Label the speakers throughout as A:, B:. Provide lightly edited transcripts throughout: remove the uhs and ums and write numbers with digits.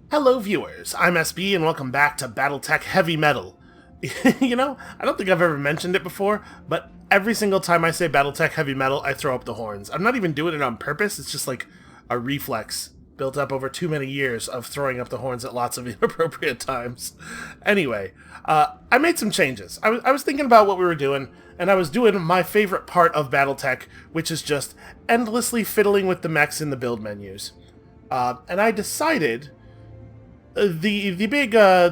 A: Hello viewers, I'm SB and welcome back to BattleTech Heavy Metal. I don't think I've ever mentioned it before, but every single time I say BattleTech Heavy Metal, I throw up the horns. I'm not even doing it on purpose, it's just like a reflex built up over too many years of throwing up the horns at lots of inappropriate times. Anyway, I made some changes. I was thinking about what we were doing, and I was doing my favorite part of BattleTech, which is just endlessly fiddling with the mechs in the build menus. And I decided the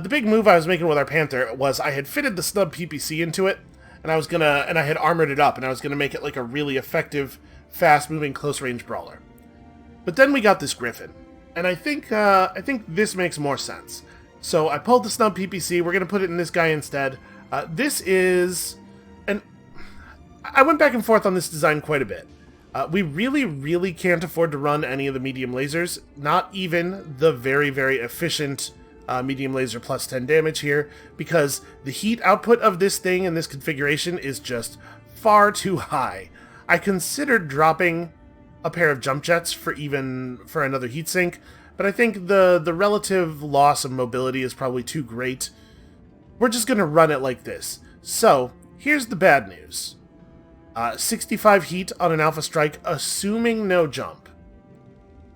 A: big move I was making with our Panther was I had fitted the snub PPC into it, and I had armored it up, and I was gonna make it like a really effective, fast moving close range brawler. But then we got this Griffin, and I think this makes more sense. So I pulled the snub PPC. We're gonna put it in this guy instead. This is, and I went back and forth on this design quite a bit. We really can't afford to run any of the medium lasers, not even the very efficient medium laser plus 10 damage here, because the heat output of this thing in this configuration is just far too high. I considered dropping a pair of jump jets for another heatsink, but I think the relative loss of mobility is probably too great. We're just going to run it like this. So, here's the bad news. 65 heat on an Alpha Strike, assuming no jump.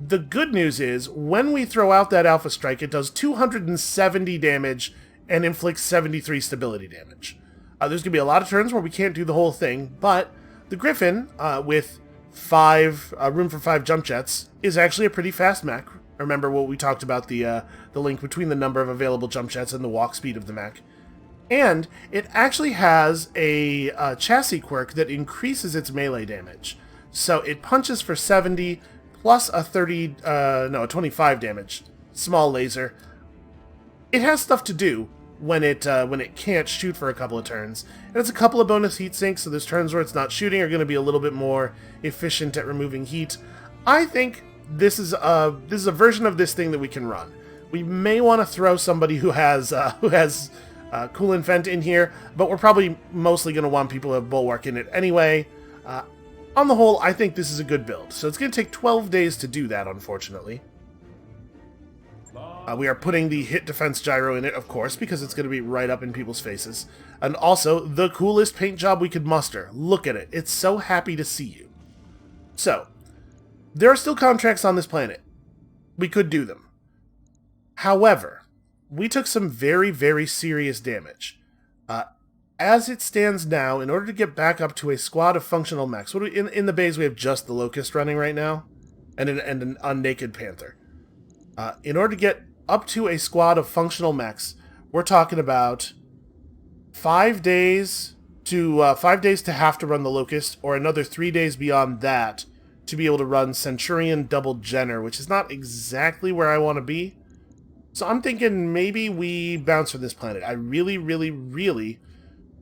A: The good news is, when we throw out that Alpha Strike, it does 270 damage and inflicts 73 stability damage. There's going to be a lot of turns where we can't do the whole thing, but the Griffin, with room for 5 jump jets, is actually a pretty fast mech. Remember what we talked about, the link between the number of available jump jets and the walk speed of the mech. And it actually has a chassis quirk that increases its melee damage. So it punches for 70 plus a 25 damage small laser. It has stuff to do when it can't shoot for a couple of turns. And it's a couple of bonus heat sinks, so there's turns where it's not shooting are going to be a little bit more efficient at removing heat. I think this is a version of this thing that we can run. We may want to throw somebody who has coolant vent in here, but we're probably mostly going to want people who have bulwark in it anyway. On the whole, I think this is a good build. So it's going to take 12 days to do that, unfortunately. We are putting the hit defense gyro in it, of course, because it's going to be right up in people's faces. And also, the coolest paint job we could muster. Look at it. It's so happy to see you. So, there are still contracts on this planet. We could do them. However, we took some very serious damage. As it stands now, in order to get back up to a squad of functional mechs, in the base we have just the Locust running right now, and an unnaked Panther. In order to get up to a squad of functional mechs, we're talking about 5 days to have to run the Locust, or another 3 days beyond that to be able to run Centurion Double Jenner, which is not exactly where I want to be. So I'm thinking maybe we bounce from this planet. I really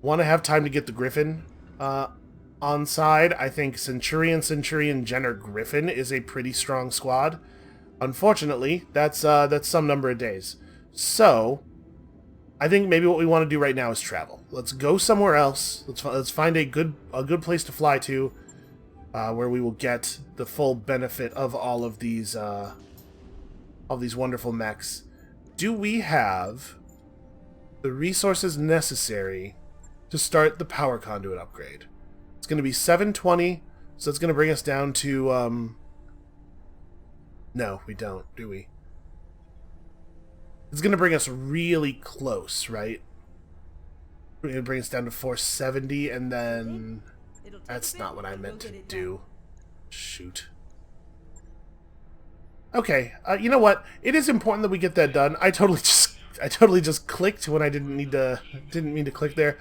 A: want to have time to get the Griffin on side. I think Centurion, Jenner, Griffin is a pretty strong squad. Unfortunately, that's some number of days. So, I think maybe what we want to do right now is travel. Let's go somewhere else. Let's find a good place to fly to, where we will get the full benefit of all of these wonderful mechs. Do we have the resources necessary to start the power conduit upgrade? It's going to be 720, so it's going to bring us down to, no, we don't, do we? It's going to bring us really close, right? We're going to bring us down to 470, and then... That's not what I meant to do. Shoot. Okay, you know what? It is important that we get that done. I totally just clicked when I didn't mean to click there.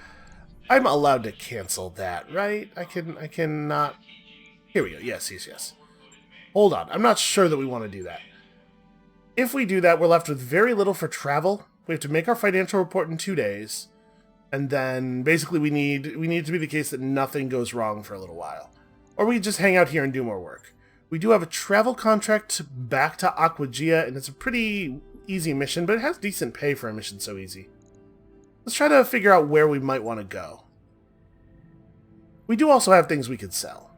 A: I'm allowed to cancel that, right? I cannot. Here we go. Yes. Hold on. I'm not sure that we want to do that. If we do that, we're left with very little for travel. We have to make our financial report in 2 days, and then basically we need it to be the case that nothing goes wrong for a little while, or we just hang out here and do more work. We do have a travel contract back to Aquagia, and it's a pretty easy mission, but it has decent pay for a mission so easy. Let's try to figure out where we might want to go. We do also have things we could sell.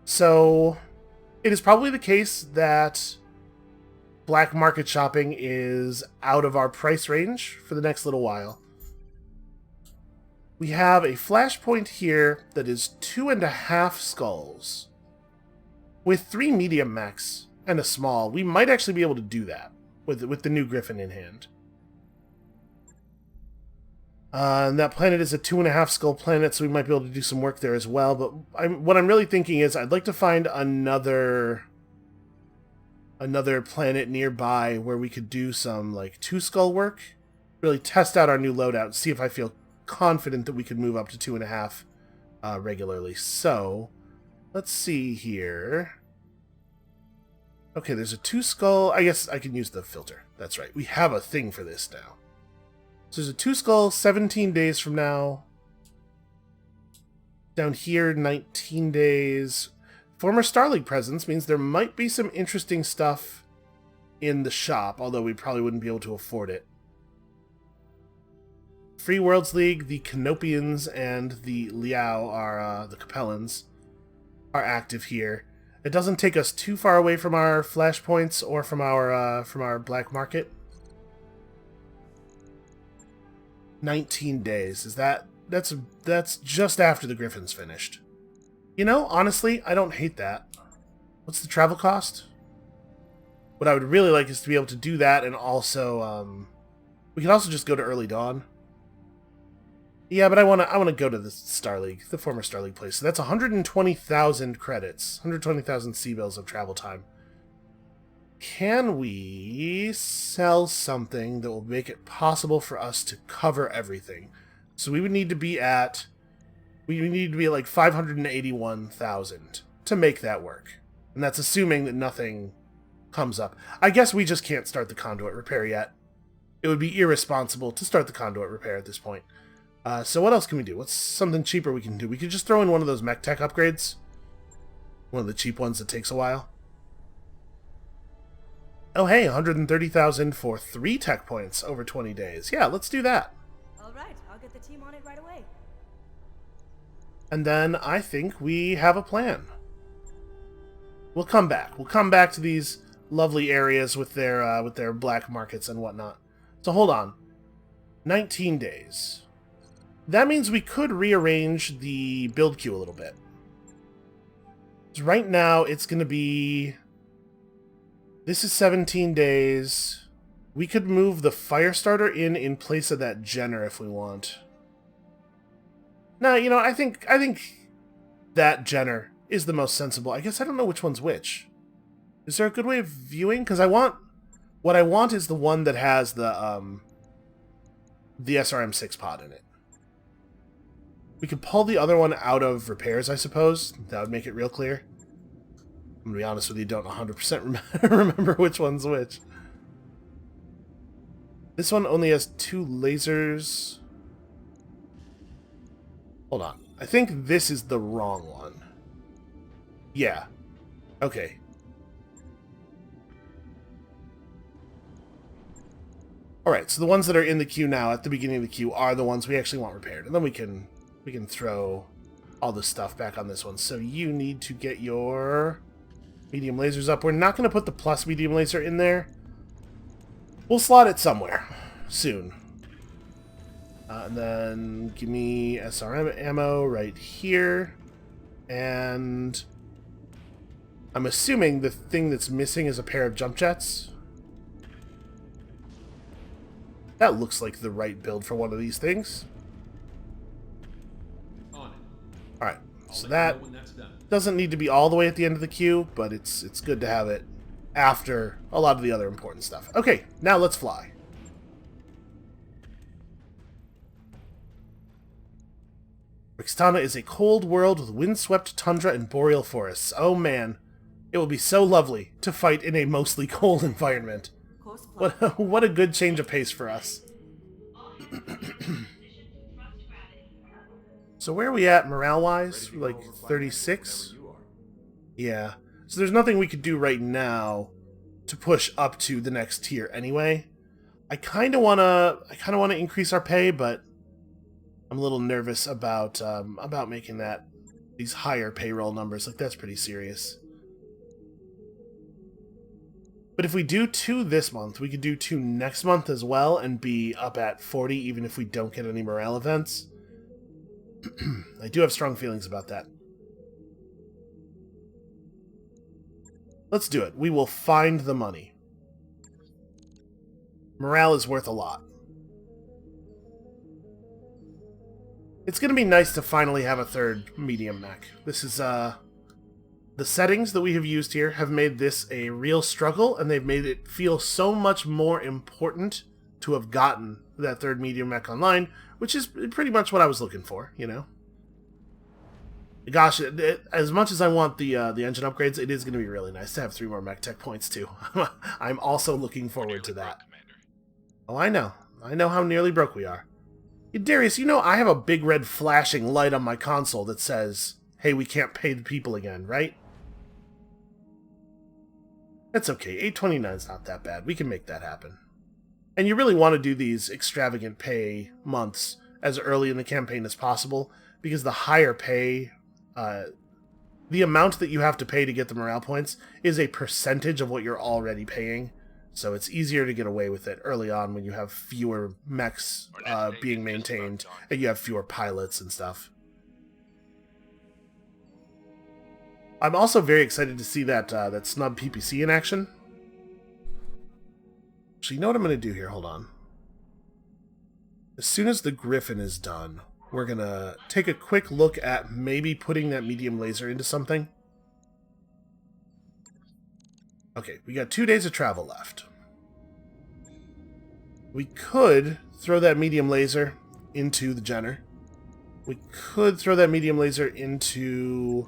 A: So, it is probably the case that black market shopping is out of our price range for the next little while. We have a flashpoint here that is 2.5 skulls with 3 medium mechs and a small. We might actually be able to do that with the new Griffin in hand. And that planet is a 2.5 skull planet, so we might be able to do some work there as well. But what I'm really thinking is I'd like to find another planet nearby where we could do some like 2 skull work. Really test out our new loadout, see if I feel confident that we could move up to 2.5 regularly. So let's see here. Okay, there's a 2 skull. I guess I can use the filter. That's right. We have a thing for this now. So there's a 2 skull 17 days from now. Down here, 19 days. Former Starleague presence means there might be some interesting stuff in the shop, although we probably wouldn't be able to afford it. Free Worlds League, the Canopians, and the Liao are the Capellans are active here. It doesn't take us too far away from our flashpoints or from our black market. 19 days. Is that's just after the Griffin's finished. You know, honestly, I don't hate that. What's the travel cost? What I would really like is to be able to do that, and also we can also just go to Early Dawn. Yeah, but I want to go to the Starleague, the former Starleague place. So that's 120,000 credits, 120,000 C-bills of travel time. Can we sell something that will make it possible for us to cover everything? So we would need to be at like 581,000 to make that work. And that's assuming that nothing comes up. I guess we just can't start the conduit repair yet. It would be irresponsible to start the conduit repair at this point. So what else can we do? What's something cheaper we can do? We could just throw in one of those mech tech upgrades. One of the cheap ones that takes a while. Oh hey, 130,000 for 3 tech points over 20 days. Yeah, let's do that.
B: Alright, I'll get the team on it right away.
A: And then I think we have a plan. We'll come back. We'll come back to these lovely areas with their black markets and whatnot. So hold on. 19 days. That means we could rearrange the build queue a little bit. Right now, it's going to be... This is 17 days. We could move the Firestarter in place of that Jenner if we want. No, you know, I think that Jenner is the most sensible. I guess I don't know which one's which. Is there a good way of viewing? Because what I want is the one that has the SRM6 pod in it. We could pull the other one out of repairs, I suppose. That would make it real clear. I'm going to be honest with you, don't 100% remember which one's which. This one only has 2 lasers. Hold on. I think this is the wrong one. Yeah. Okay. Alright, so the ones that are in the queue now, at the beginning of the queue, are the ones we actually want repaired. And then we can throw all this stuff back on this one. So you need to get your medium lasers up. We're not going to put the plus medium laser in there. We'll slot it somewhere soon. And then give me SRM ammo right here. And I'm assuming the thing that's missing is a pair of jump jets. That looks like the right build for one of these things. Alright, so that doesn't need to be all the way at the end of the queue, but it's good to have it after a lot of the other important stuff. Okay, now let's fly. Rixtana is a cold world with windswept tundra and boreal forests. Oh man, it will be so lovely to fight in a mostly cold environment. What a good change of pace for us. So where are we at morale-wise? Like 36? Yeah. So there's nothing we could do right now to push up to the next tier anyway. I kind of want to increase our pay, but I'm a little nervous about making these higher payroll numbers. Like, that's pretty serious. But if we do 2 this month, we could do 2 next month as well and be up at 40 even if we don't get any morale events. I do have strong feelings about that. Let's do it. We will find the money. Morale is worth a lot. It's going to be nice to finally have a 3rd medium mech. This is, the settings that we have used here have made this a real struggle, and they've made it feel so much more important to have gotten that 3rd medium mech online, which is pretty much what I was looking for, you know? Gosh, as much as I want the engine upgrades, it is going to be really nice to have 3 more mech tech points, too. I'm also looking forward to that. Oh, I know. I know how nearly broke we are. Darius, you know I have a big red flashing light on my console that says, hey, we can't pay the people again, right? That's okay. 829 is not that bad. We can make that happen. And you really want to do these extravagant pay months as early in the campaign as possible, because the higher pay, the amount that you have to pay to get the morale points is a percentage of what you're already paying. So it's easier to get away with it early on when you have fewer mechs being maintained and you have fewer pilots and stuff. I'm also very excited to see that that snub PPC in action. So you know what I'm going to do here? Hold on. As soon as the Griffin is done, we're going to take a quick look at maybe putting that medium laser into something. Okay, we got 2 days of travel left. We could throw that medium laser into the Jenner. We could throw that medium laser into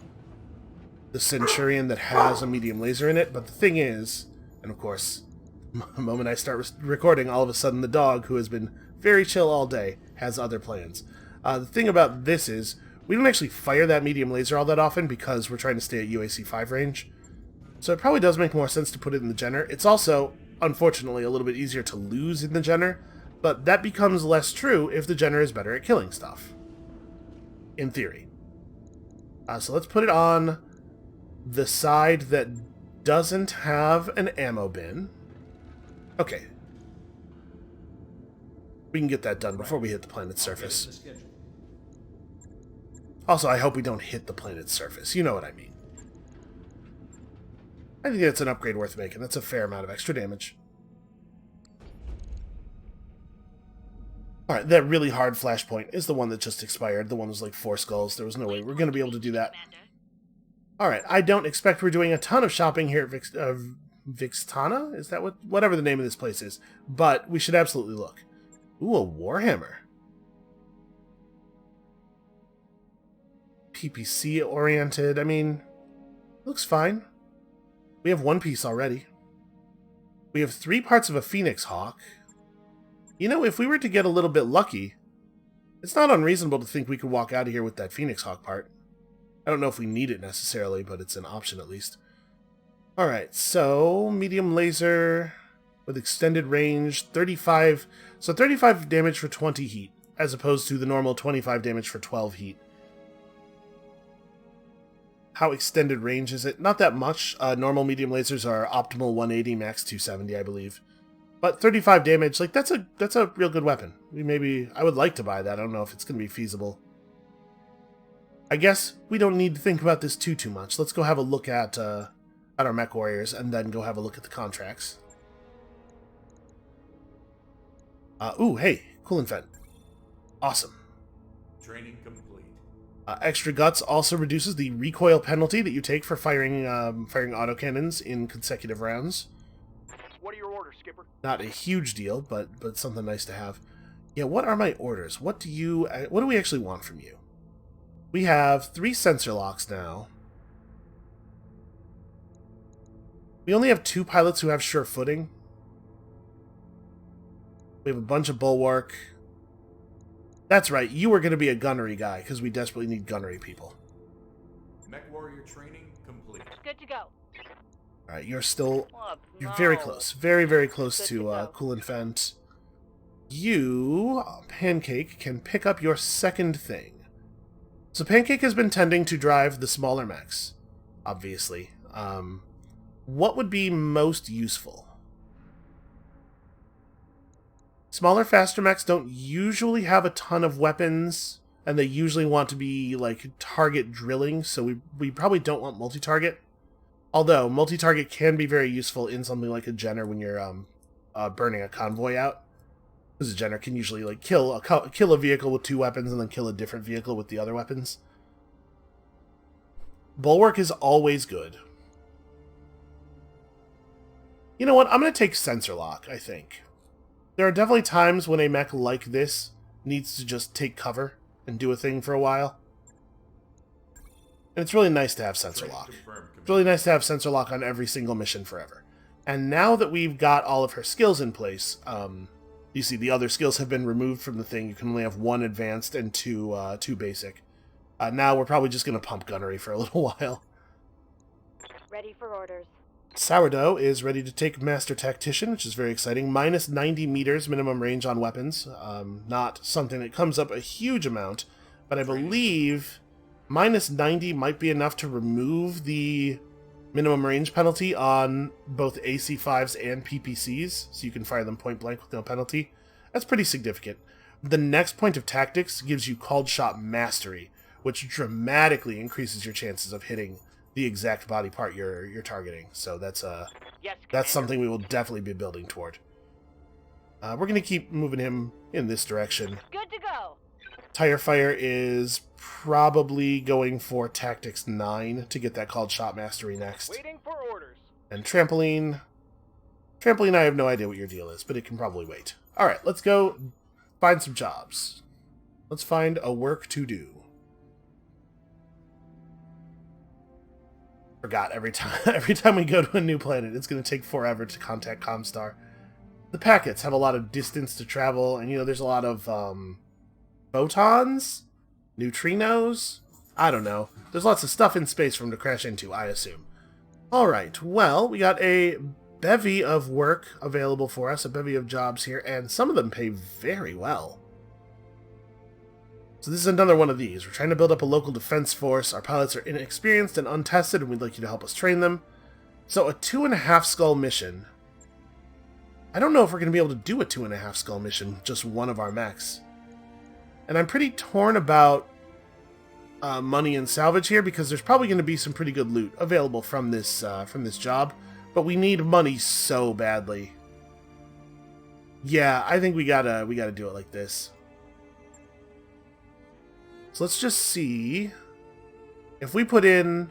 A: the Centurion that has a medium laser in it, but the thing is, and of course, the moment I start recording, all of a sudden the dog, who has been very chill all day, has other plans. The thing about this is, we don't actually fire that medium laser all that often because we're trying to stay at UAC 5 range. So it probably does make more sense to put it in the Jenner. It's also, unfortunately, a little bit easier to lose in the Jenner, but that becomes less true if the Jenner is better at killing stuff. In theory. So let's put it on the side that doesn't have an ammo bin. Okay. We can get that done before we hit the planet's surface. Also, I hope we don't hit the planet's surface. You know what I mean. I think that's an upgrade worth making. That's a fair amount of extra damage. Alright, that really hard flashpoint is the one that just expired. The one was like 4 skulls. There was no way we're going to be able to do that. Alright, I don't expect we're doing a ton of shopping here at Vixtana? Is that whatever the name of this place is? But we should absolutely look. Ooh, a Warhammer. PPC oriented. I mean, looks fine. We have 1 piece already. We have 3 parts of a Phoenix Hawk. You know, if we were to get a little bit lucky, it's not unreasonable to think we could walk out of here with that Phoenix Hawk part. I don't know if we need it necessarily, but it's an option at least. Alright, so medium laser with extended range, 35. So 35 damage for 20 heat, as opposed to the normal 25 damage for 12 heat. How extended range is it? Not that much. Normal medium lasers are optimal 180, max 270, I believe. But 35 damage, like that's a real good weapon. I would like to buy that. I don't know if it's going to be feasible. I guess we don't need to think about this too much. Let's go have a look at our mech warriors and then go have a look at the contracts. Ooh, hey, cool and vent. Awesome.
C: Training complete.
A: Extra guts also reduces the recoil penalty that you take for firing autocannons in consecutive rounds.
D: What are your orders, Skipper?
A: Not a huge deal, but something nice to have. Yeah, what are my orders? What do we actually want from you? We have 3 sensor locks now. We only have 2 pilots who have sure footing. We have a bunch of bulwark. That's right, you were going to be a gunnery guy, because we desperately need gunnery people.
C: Mech warrior training complete.
B: Good to go.
A: Alright, you're very close. Very, very close to Cool and Fent. You, Pancake, can pick up your second thing. So Pancake has been tending to drive the smaller mechs, obviously. what would be most useful? Smaller, faster mechs don't usually have a ton of weapons, and they usually want to be, like, target drilling, so we probably don't want multi-target. Although, multi-target can be very useful in something like a Jenner when you're burning a convoy out. Because a Jenner can usually, like, kill a vehicle with 2 weapons and then kill a different vehicle with the other weapons. Bulwark is always good. You know what? I'm going to take Sensor Lock, I think. There are definitely times when a mech like this needs to just take cover and do a thing for a while. And it's really nice to have Sensor Lock. It's really nice to have Sensor Lock on every single mission forever. And now that we've got all of her skills in place, you see the other skills have been removed from the thing. You can only have 1 advanced and 2 basic. Now we're probably just going to pump gunnery for a little while.
B: Ready for orders.
A: Sourdough is ready to take Master Tactician, which is very exciting. Minus 90 meters minimum range on weapons. Not something that comes up a huge amount, but I believe minus 90 might be enough to remove the minimum range penalty on both AC5s and PPCs, so you can fire them point blank with no penalty. That's pretty significant. The next point of tactics gives you Called Shot Mastery, which dramatically increases your chances of hitting the exact body part you're targeting. So that's something we will definitely be building toward. We're going to keep moving him in this direction.
B: Good to go.
A: Tire Fire is probably going for Tactics 9 to get that Called Shot Mastery next.
D: Waiting for orders.
A: And Trampoline... Trampoline, I have no idea what your deal is, but it can probably wait. Alright, let's go find some jobs. Let's find a work to do. Forgot every time we go to a new planet, it's going to take forever to contact Comstar. The packets have a lot of distance to travel, and there's a lot of photons, neutrinos. I don't know. There's lots of stuff in space for them to crash into, I assume. All right. Well, we got a bevy of work available for us, a bevy of jobs here, and some of them pay very well. So this is another one of these. We're trying to build up a local defense force. Our pilots are inexperienced and untested, and we'd like you to help us train them. So a 2.5 skull mission. I don't know if we're going to be able to do a 2.5 skull mission, just one of our mechs. And I'm pretty torn about money and salvage here, because there's probably going to be some pretty good loot available from this job, but we need money so badly. Yeah, I think we gotta do it like this. So let's just see if we put in.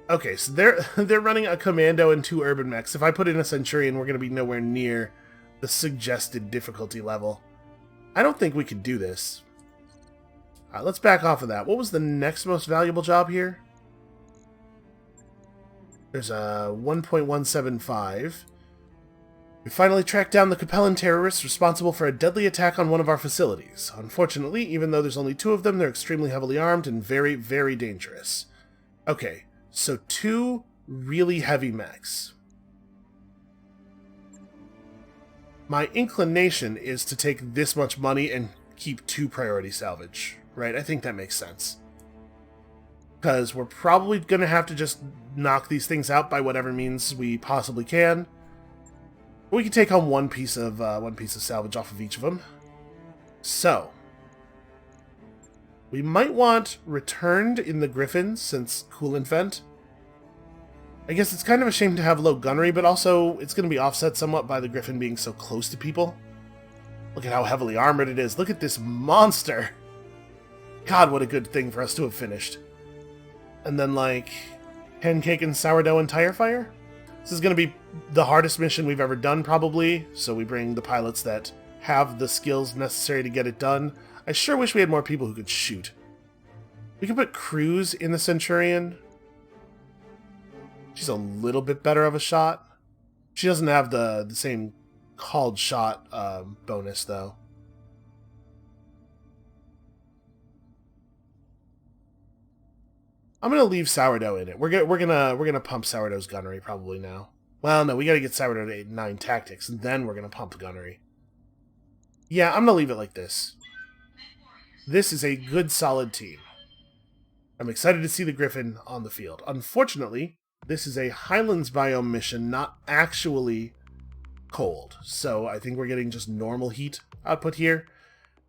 A: Okay, so they're running a commando and 2 urban mechs. If I put in a Centurion, we're going to be nowhere near the suggested difficulty level. I don't think we could do this. Let's back off of that. What was the next most valuable job here? There's a 1.175. We finally tracked down the Capellan terrorists responsible for a deadly attack on one of our facilities. Unfortunately, even though there's only 2 of them, they're extremely heavily armed and very, very dangerous. Okay, so 2 really heavy mechs. My inclination is to take this much money and keep 2 priority salvage, right? I think that makes sense. Because we're probably going to have to just knock these things out by whatever means we possibly can. We can take home one piece of salvage off of each of them. So we might want returned in the Griffin, since coolant vent. I guess it's kind of a shame to have low gunnery, but also it's going to be offset somewhat by the Griffin being so close to people. Look at how heavily armored it is. Look at this monster. God, what a good thing for us to have finished. And then, like, pancake and sourdough and tire fire? This is going to be the hardest mission we've ever done, probably, so we bring the pilots that have the skills necessary to get it done. I sure wish we had more people who could shoot. We could put Cruz in the Centurion. She's a little bit better of a shot. She doesn't have the same called shot bonus, though. I'm gonna leave sourdough in it. We're gonna pump sourdough's gunnery probably now. Well, no, we gotta get sourdough to 9 tactics, and then we're gonna pump gunnery. Yeah, I'm gonna leave it like this. This is a good, solid team. I'm excited to see the Griffin on the field. Unfortunately, This is a Highlands biome mission, not actually cold. So I think we're getting just normal heat output here,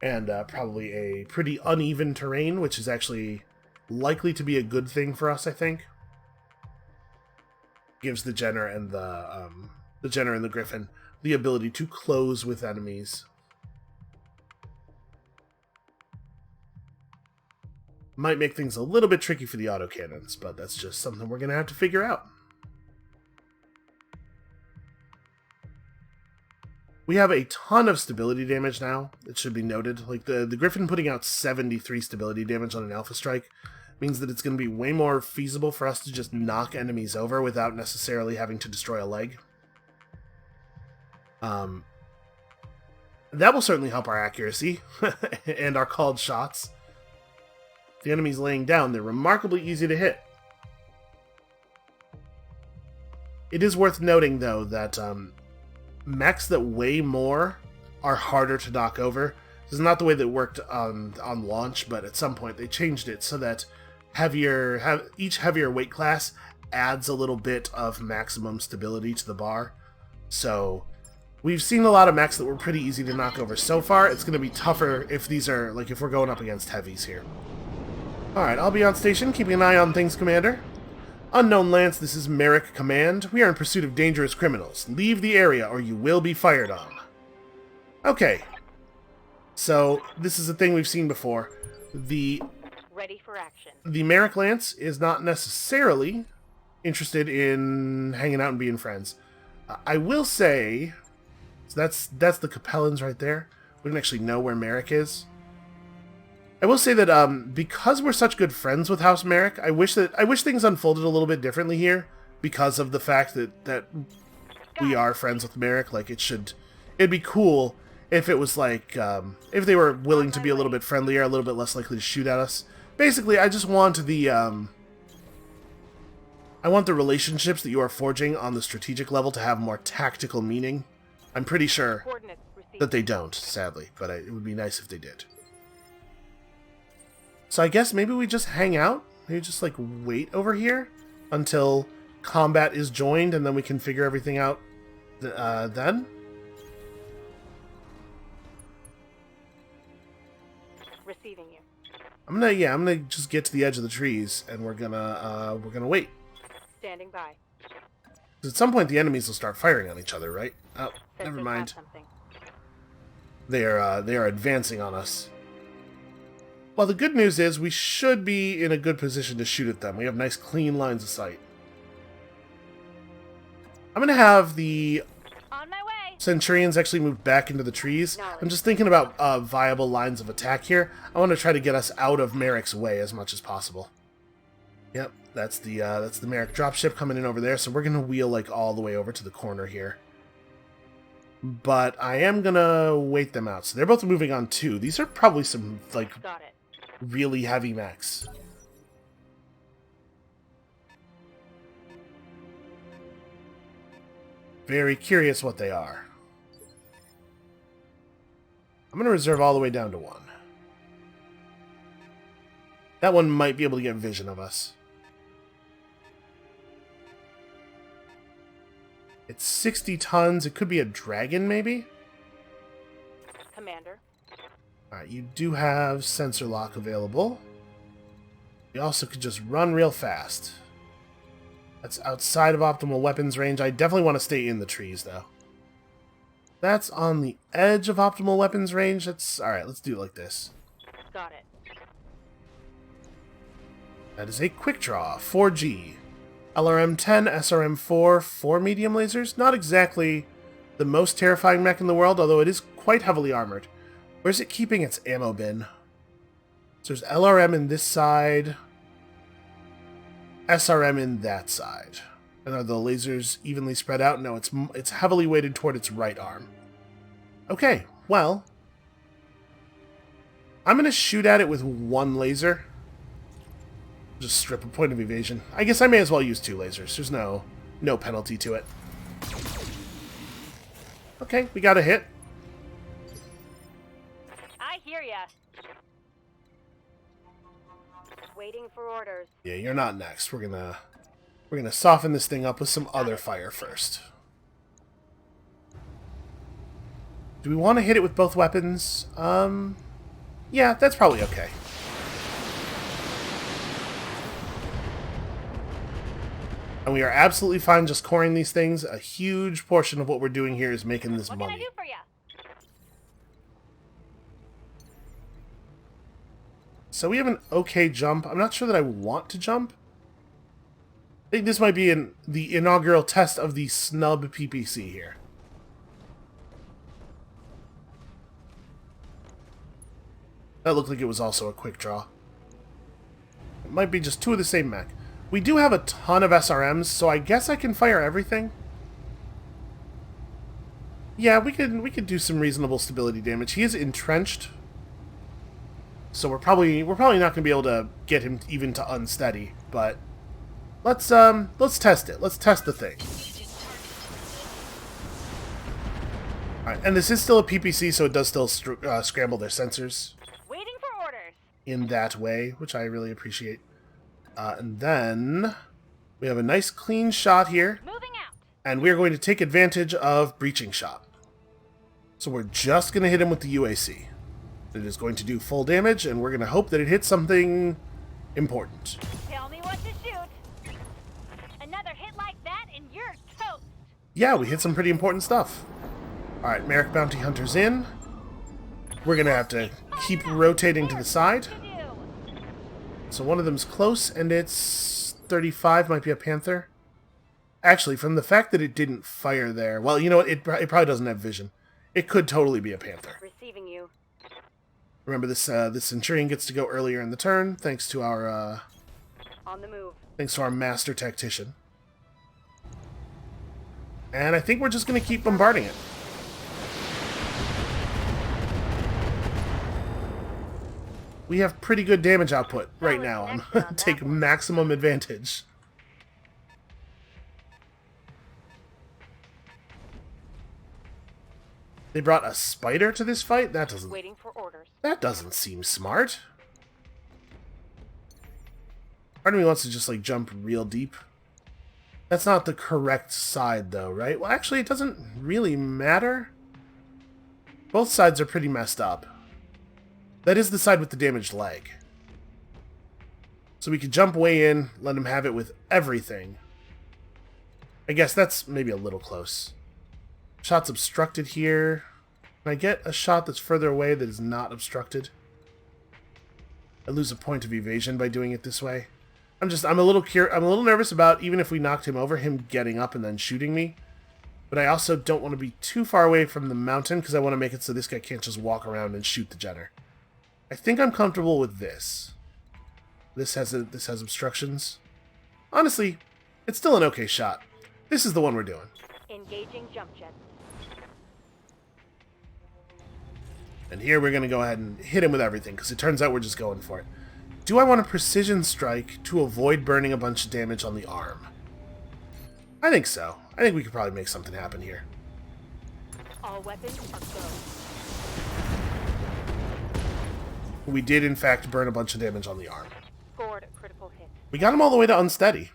A: and probably a pretty uneven terrain, which is actually likely to be a good thing for us, I think. Gives the Jenner and the Griffin the ability to close with enemies. Might make things a little bit tricky for the autocannons, but that's just something we're going to have to figure out. We have a ton of stability damage now, it should be noted. Like, the Griffin putting out 73 stability damage on an Alpha Strike means that it's going to be way more feasible for us to just knock enemies over without necessarily having to destroy a leg. That will certainly help our accuracy and our called shots. If the enemy's laying down, they're remarkably easy to hit. It is worth noting, though, that mechs that weigh more are harder to knock over. This is not the way that it worked on launch, but at some point they changed it so that each heavier weight class adds a little bit of maximum stability to the bar. So we've seen a lot of mechs that were pretty easy to knock over so far. It's going to be tougher if these are, like, if we're going up against heavies here. Alright, I'll be on station, keeping an eye on things, Commander. Unknown Lance, this is Merrick Command. We are in pursuit of dangerous criminals. Leave the area or you will be fired on. Okay. So, this is a thing we've seen before.
B: Ready for action.
A: The Merrick Lance is not necessarily interested in hanging out and being friends. I will say, so that's the Capellans right there. We don't actually know where Merrick is. I will say that because we're such good friends with House Merrick, I wish things unfolded a little bit differently here because of the fact that we are friends with Merrick. Like, it'd be cool if it was like if they were willing to be a little bit friendlier, a little bit less likely to shoot at us. Basically, I just want the relationships that you are forging on the strategic level to have more tactical meaning. I'm pretty sure that they don't, sadly, but it would be nice if they did. So I guess maybe we just hang out? Maybe just, like, wait over here until combat is joined, and then we can figure everything out then?
B: Receiving you.
A: I'm gonna just get to the edge of the trees, and we're gonna wait.
B: Standing by.
A: 'Cause at some point the enemies will start firing on each other, right? Oh, never
B: Sensors
A: mind.
B: have something.
A: They are advancing on us. Well, the good news is we should be in a good position to shoot at them. We have nice, clean lines of sight. I'm going to have the
B: On my way.
A: Centurions actually move back into the trees. I'm just thinking about viable lines of attack here. I want to try to get us out of Merrick's way as much as possible. Yep, that's the Merrick dropship coming in over there, so we're going to wheel, like, all the way over to the corner here. But I am going to wait them out. So they're both moving on too. These are probably some, like,
B: Got it.
A: really heavy mechs. Very curious what they are. I'm going to reserve all the way down to 1. That one might be able to get vision of us. It's 60 tons. It could be a dragon, maybe?
B: Commander.
A: Alright, you do have sensor lock available. You also could just run real fast. That's outside of optimal weapons range. I definitely want to stay in the trees, though. That's on the edge of optimal weapons range. Alright, let's do it like this.
B: Got it.
A: That is a quick draw, 4G. LRM-10, SRM-4, 4 medium lasers. Not exactly the most terrifying mech in the world, although it is quite heavily armored. Where's it keeping its ammo bin? So there's LRM in this side, SRM in that side. And are the lasers evenly spread out? No, it's heavily weighted toward its right arm. Okay, well, I'm going to shoot at it with 1 laser. Just strip a point of evasion. I guess I may as well use 2 lasers. There's no penalty to it. Okay, we got a hit.
B: I hear ya. Waiting for orders.
A: Yeah, you're not next. We're gonna We're going to soften this thing up with some other fire first. Do we want to hit it with both weapons? Yeah, that's probably okay. And we are absolutely fine just coring these things. A huge portion of what we're doing here is making this
B: What
A: mummy.
B: can I do for you?
A: So we have an okay jump. I'm not sure that I want to jump. I think this might be the inaugural test of the snub PPC here. That looked like it was also a quick draw. It might be just two of the same mech. We do have a ton of SRMs, so I guess I can fire everything. Yeah, we could do some reasonable stability damage. He is entrenched, so we're probably not going to be able to get him even to unsteady. But let's test it. Let's test the thing. All right, and this is still a PPC, so it does still scramble their sensors
B: Waiting for orders.
A: in that way, which I really appreciate. And then we have a nice clean shot here,
B: Moving out.
A: and we're going to take advantage of breaching shot. So we're just going to hit him with the UAC. It is going to do full damage, and we're going to hope that it hits something important.
B: Tell me what to shoot. Another hit like that and you're toast.
A: Yeah, we hit some pretty important stuff. Alright, Merrick Bounty Hunter's in. We're going to have to keep rotating to the side.
B: To do.
A: So one of them's close, and it's 35, might be a Panther. Actually, from the fact that it didn't fire there, well, you know what, it probably doesn't have vision. It could totally be a Panther.
B: Receiving you.
A: Remember, this Centurion gets to go earlier in the turn, thanks to our
B: On the move.
A: master tactician. And I think we're just going to keep bombarding it. We have pretty good damage output right now. I'm going to take maximum advantage. They brought a spider to this fight? That
B: Waiting for orders.
A: doesn't seem smart. Part of me wants to just like jump real deep. That's not the correct side though, right? Well, actually it doesn't really matter. Both sides are pretty messed up. That is the side with the damaged leg. So we could jump way in, let him have it with everything. I guess that's maybe a little close. Shot's obstructed here. Can I get a shot that's further away that is not obstructed? I lose a point of evasion by doing it this way. I'm a little nervous about, even if we knocked him over, him getting up and then shooting me. But I also don't want to be too far away from the mountain because I want to make it so this guy can't just walk around and shoot the Jenner. I think I'm comfortable with this. This has obstructions. Honestly, it's still an okay shot. This is the one we're doing.
B: Engaging jump jets.
A: And here we're going to go ahead and hit him with everything, because it turns out we're just going for it. Do I want a precision strike to avoid burning a bunch of damage on the arm? I think so. I think we could probably make something happen here.
B: All weapons are go.
A: We did, in fact, burn a bunch of damage on the arm.
B: Scored a critical hit.
A: We got him all the way to unsteady.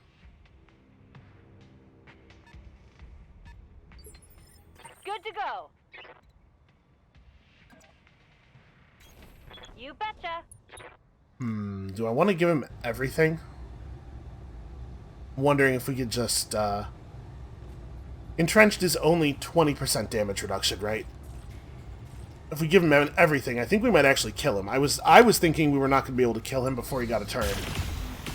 B: Good to go. You betcha.
A: Do I want to give him everything? I'm wondering if we could just, Entrenched is only 20% damage reduction, right? If we give him everything, I think we might actually kill him. I was thinking we were not going to be able to kill him before he got a turn,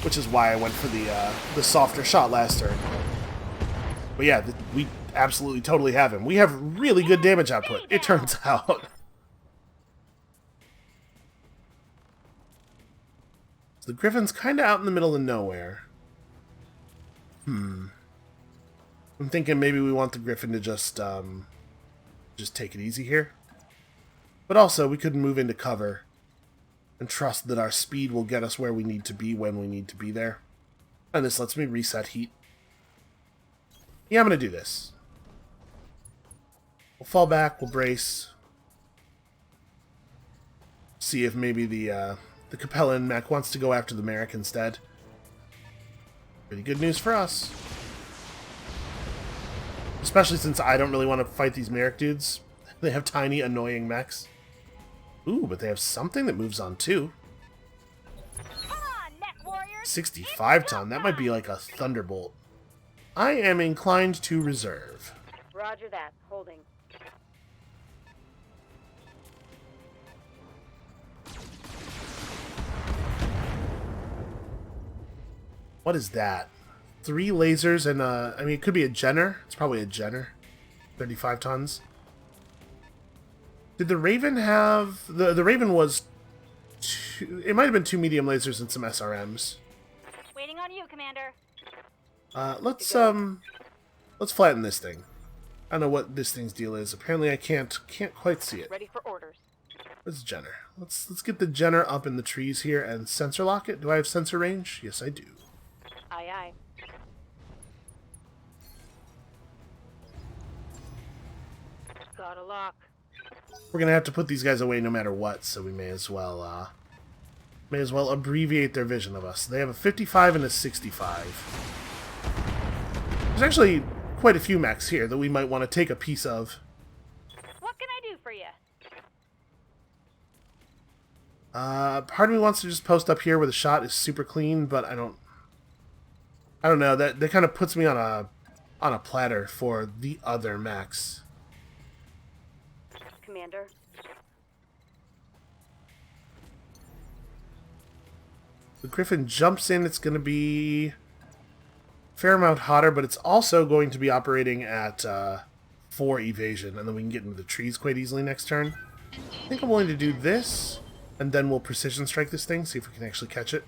A: which is why I went for the softer shot last turn. But yeah, we absolutely totally have him. We have really good damage output, it turns out. So the Griffin's kind of out in the middle of nowhere. I'm thinking maybe we want the Griffin to just take it easy here. But also, we could move into cover and trust that our speed will get us where we need to be when we need to be there. And this lets me reset heat. Yeah, I'm going to do this. We'll fall back, we'll brace. See if maybe the Capellan mech wants to go after the Merrick instead. Pretty good news for us. Especially since I don't really want to fight these Merrick dudes. They have tiny, annoying mechs. Ooh, but they have something that moves on too.
B: Come on, mech warriors!
A: 65 ton. That might be like a thunderbolt. I am inclined to reserve.
B: Roger that. Holding.
A: What is that? 3 lasers and I mean, it could be a Jenner. It's probably a Jenner. 35 tons. Did the Raven have... The Raven was... It might have been 2 medium lasers and some SRMs.
B: Waiting on you, Commander.
A: Let's flatten this thing. I don't know what this thing's deal is. Apparently I can't quite see it.
B: Ready for orders.
A: What's Jenner? Let's get the Jenner up in the trees here and sensor lock it. Do I have sensor range? Yes, I do.
B: Aye, aye. Got a lock.
A: We're gonna have to put these guys away no matter what, so we may as well abbreviate their vision of us. They have a 55 and a 65. There's actually quite a few mechs here that we might want to take a piece of.
B: What can I do for you?
A: Part of me wants to just post up here where the shot is super clean, but I don't know. That kind of puts me on a platter for the other mechs.
B: Commander.
A: The Griffin jumps in. It's going to be a fair amount hotter, but it's also going to be operating at 4 evasion, and then we can get into the trees quite easily next turn. I think I'm willing to do this, and then we'll precision strike this thing, see if we can actually catch it.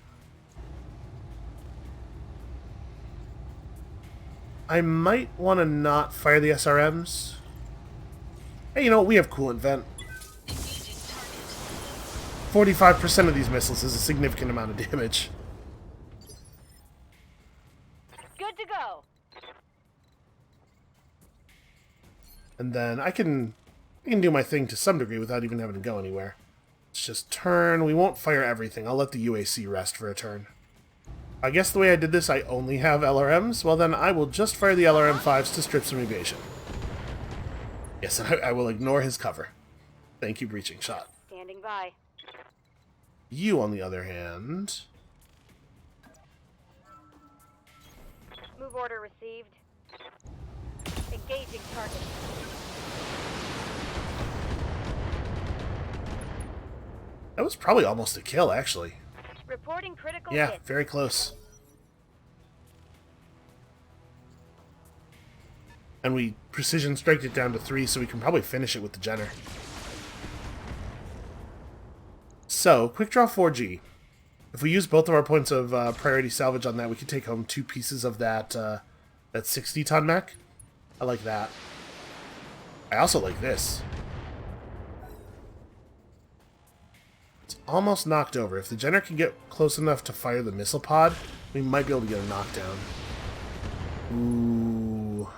A: I might want to not fire the SRMs. Hey, you know what? We have coolant vent. 45% of these missiles is a significant amount of damage.
B: Good to go.
A: And then I can do my thing to some degree without even having to go anywhere. Let's just turn. We won't fire everything. I'll let the UAC rest for a turn. I guess the way I did this, I only have LRMs. Well, then I will just fire the LRM-5s to strip some evasion. Yes, I will ignore his cover. Thank you, breaching shot.
B: Standing by.
A: You, on the other hand...
B: Move order received. Engaging target.
A: That was probably almost a kill, actually.
B: Reporting critical
A: Yeah,
B: hit.
A: very close. And we precision striked it down to 3, so we can probably finish it with the Jenner. So, quick draw 4G. If we use both of our points of priority salvage on that, we could take home 2 pieces of that 60-ton mech. I like that. I also like this. It's almost knocked over. If the Jenner can get close enough to fire the missile pod, we might be able to get a knockdown. Ooh.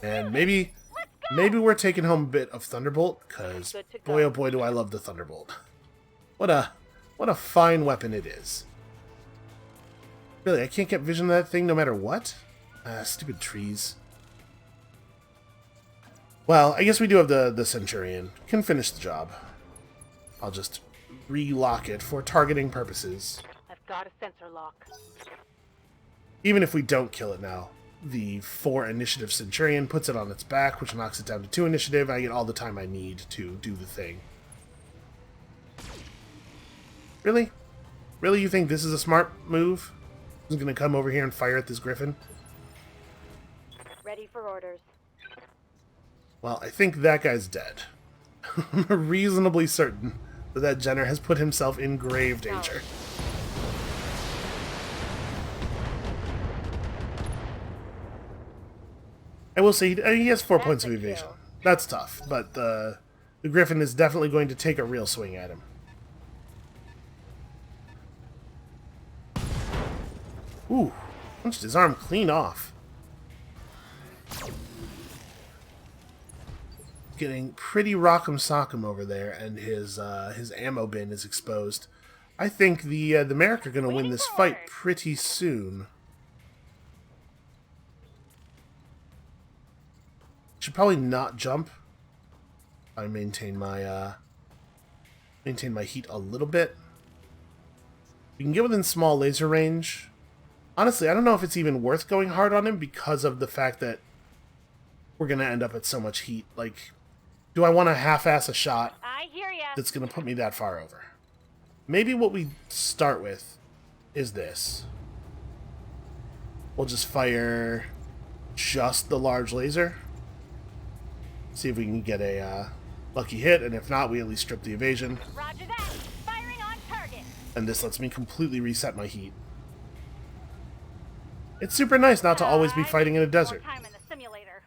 A: And maybe we're taking home a bit of Thunderbolt, because boy oh boy do I love the Thunderbolt. What a fine weapon it is. Really, I can't get vision of that thing no matter what? Stupid trees. Well, I guess we do have the Centurion. Can finish the job. I'll just relock it for targeting purposes.
B: I've got a sensor lock.
A: Even if we don't kill it now, the 4 initiative Centurion puts it on its back, which knocks it down to 2 initiative. I get all the time I need to do the thing. Really? Really, you think this is a smart move? Who's going to come over here and fire at this Griffin?
B: Ready for orders.
A: Well, I think that guy's dead. I'm reasonably certain that Jenner has put himself in grave danger. I will say he has 4 points of evasion. That's tough, but the Griffin is definitely going to take a real swing at him. Ooh, punched his arm clean off. Getting pretty rock'em sock'em over there, and his ammo bin is exposed. I think the Merrick are going to win this fight pretty soon. Should probably not jump. I maintain my heat a little bit. We can get within small laser range. Honestly, I don't know if it's even worth going hard on him because of the fact that we're going to end up at so much heat. Like, do I want to half-ass a shot
B: I hear ya.
A: that's going to put me that far over? Maybe what we start with is this. We'll just fire just the large laser. See if we can get a lucky hit, and if not, we at least strip the evasion.
B: Roger that. Firing on target.
A: And this lets me completely reset my heat. It's super nice not to always be fighting in a desert.
B: More time in the simulator.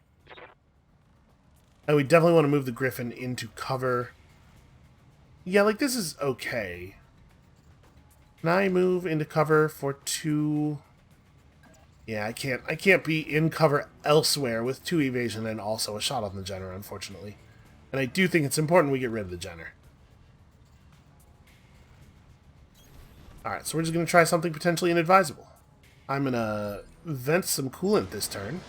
A: And we definitely want to move the Griffin into cover. Yeah, like, this is okay. Can I move into cover for 2? Yeah, I can't be in cover elsewhere with 2 evasion and also a shot on the Jenner, unfortunately. And I do think it's important we get rid of the Jenner. Alright, so we're just going to try something potentially inadvisable. I'm going to vent some coolant this turn,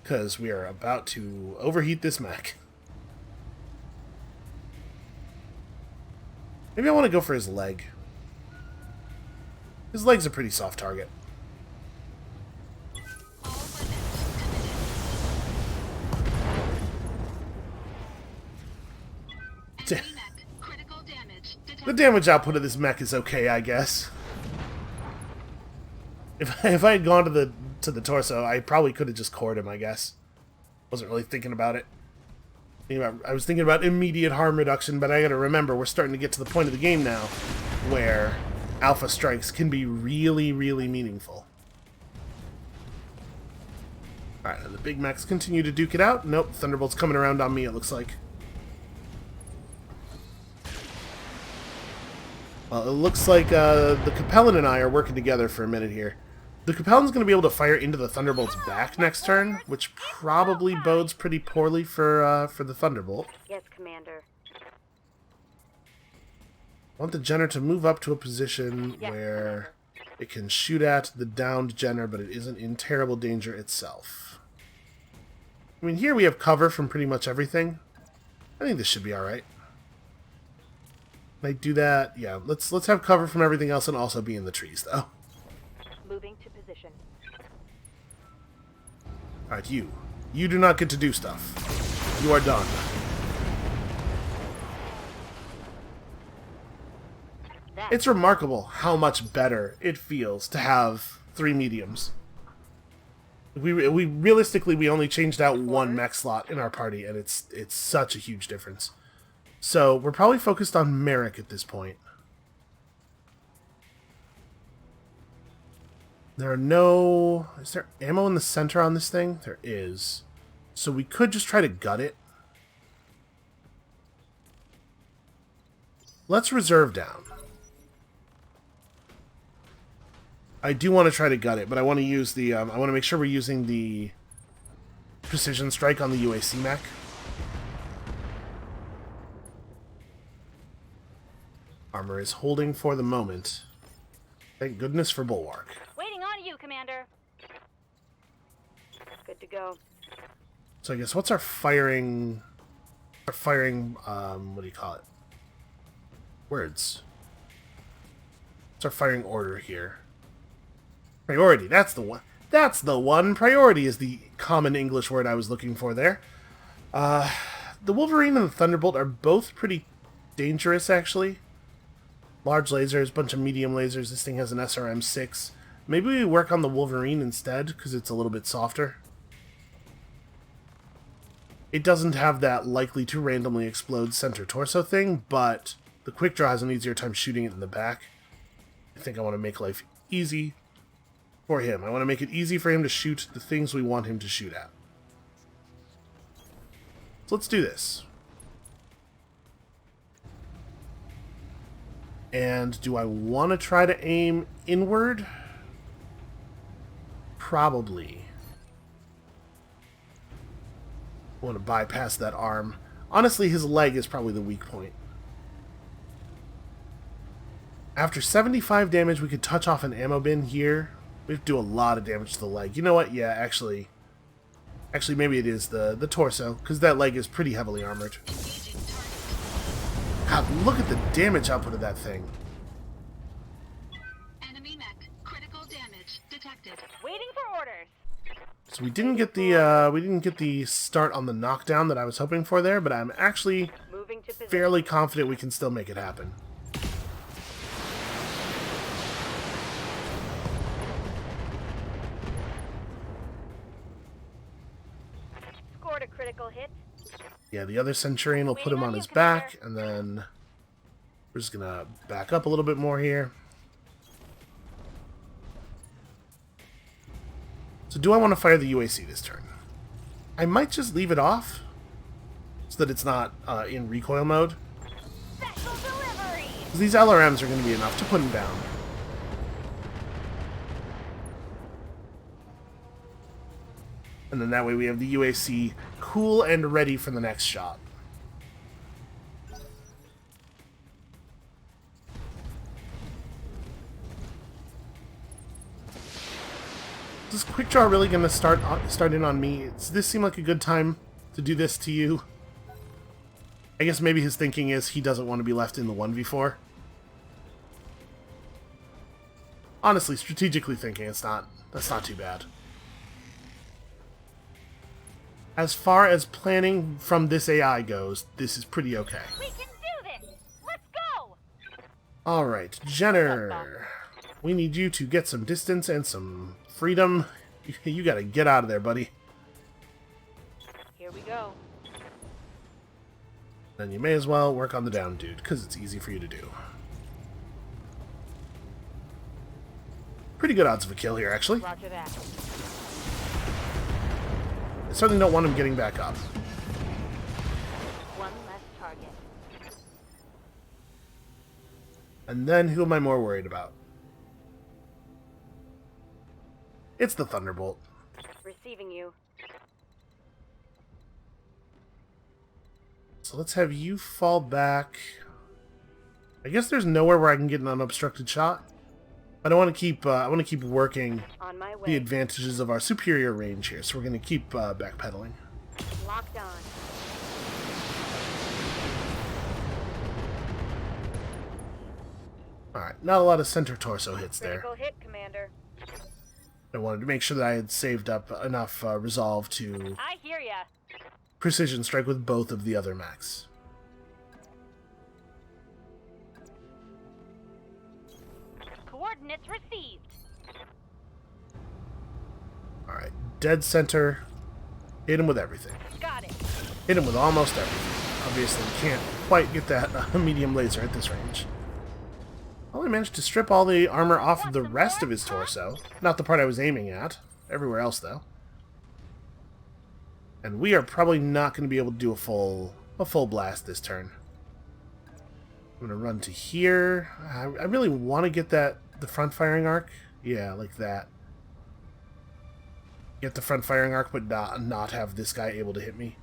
A: because we are about to overheat this mech. Maybe I want to go for his leg. His leg's a pretty soft target. The damage output of this mech is okay, I guess. If I had gone to the torso, I probably could have just cored him, I guess. Wasn't really thinking about it. I was thinking about immediate harm reduction, but I gotta remember, we're starting to get to the point of the game now where alpha strikes can be really, really meaningful. Alright, and the big mechs continue to duke it out. Nope, Thunderbolt's coming around on me, it looks like. Well, it looks like the Capellan and I are working together for a minute here. The Capellan's going to be able to fire into the Thunderbolt's back next turn, which probably bodes pretty poorly for the Thunderbolt.
B: Yes, Commander.
A: I want the Jenner to move up to a position where it can shoot at the downed Jenner, but it isn't in terrible danger itself. I mean, here we have cover from pretty much everything. I think this should be alright. Can I do that? Yeah, let's have cover from everything else and also be in the trees, though.
B: Moving to position.
A: Alright, you. You do not get to do stuff. You are done. It's remarkable how much better it feels to have 3 mediums. We realistically, we only changed out 1 mech slot in our party, and it's such a huge difference. So, we're probably focused on Merrick at this point. There are no... Is there ammo in the center on this thing? There is. So we could just try to gut it. Let's reserve down. I do want to try to gut it, but I want to use the... I want to make sure we're using the precision strike on the UAC mech. Armor is holding for the moment. Thank goodness for Bulwark.
B: Waiting on you, Commander. Good to go.
A: So I guess what's our firing... what do you call it? Words. What's our firing order here? Priority, that's the one. That's the one! Priority is the common English word I was looking for there. The Wolverine and the Thunderbolt are both pretty dangerous, actually. Large lasers, bunch of medium lasers. This thing has an SRM-6. Maybe we work on the Wolverine instead, because it's a little bit softer. It doesn't have that likely to randomly explode center torso thing, but the quick draw has an easier time shooting it in the back. I think I want to make life easy for him. I want to make it easy for him to shoot the things we want him to shoot at. So let's do this. And do I want to try to aim inward? Probably. I want to bypass that arm. Honestly, his leg is probably the weak point. After 75 damage, we could touch off an ammo bin here. We have to do a lot of damage to the leg. You know what? Yeah, actually Actually, maybe it is the torso, because that leg is pretty heavily armored. God, look at the damage output of that thing.
E: Enemy mech. Critical damage detected.
B: Waiting for orders.
A: So we didn't get the start on the knockdown that I was hoping for there, but I'm actually
B: Moving to position.
A: fairly confident we can still make it happen.
B: Scored a critical hit.
A: Yeah, the other Centurion will put him on his back, and then we're just gonna back up a little bit more here. So do I want to fire the UAC this turn? I might just leave it off, so that it's not in recoil mode.
B: Special delivery.
A: 'Cause these LRMs are going to be enough to put him down. And then that way we have the UAC cool and ready for the next shot. Is this quick draw really going to start in on me? Does this seem like a good time to do this to you? I guess maybe his thinking is he doesn't want to be left in the 1v4. Honestly, strategically thinking, that's not too bad. As far as planning from this AI goes, this is pretty okay.
B: We can do this. Let's go.
A: Alright, Jenner. We need you to get some distance and some freedom. You gotta get out of there, buddy.
B: Here we go.
A: Then you may as well work on the down dude, because it's easy for you to do. Pretty good odds of a kill here, actually.
B: Roger that.
A: I certainly don't want him getting back up.
B: One less target.
A: And then who am I more worried about? It's the Thunderbolt.
B: Receiving you.
A: So let's have you fall back. I guess there's nowhere where I can get an unobstructed shot. But I want to keep working
B: On my way.
A: the advantages of our superior range here. So we're going to keep backpedaling.
B: Locked on.
A: Alright, not a lot of center torso hits there.
B: Critical hit, Commander.
A: I wanted to make sure that I had saved up enough resolve to
B: I hear ya.
A: precision strike with both of the other mechs.
B: Coordinates received.
A: Alright, dead center. Hit him with everything.
B: Got it.
A: Hit him with almost everything. Obviously, can't quite get that medium laser at this range. Well, I managed to strip all the armor off of the rest of his torso. Not the part I was aiming at. Everywhere else, though. And we are probably not going to be able to do a full blast this turn. I'm going to run to here. I really want to get the front firing arc. Yeah, like that. Get the front firing arc, but not have this guy able to hit me.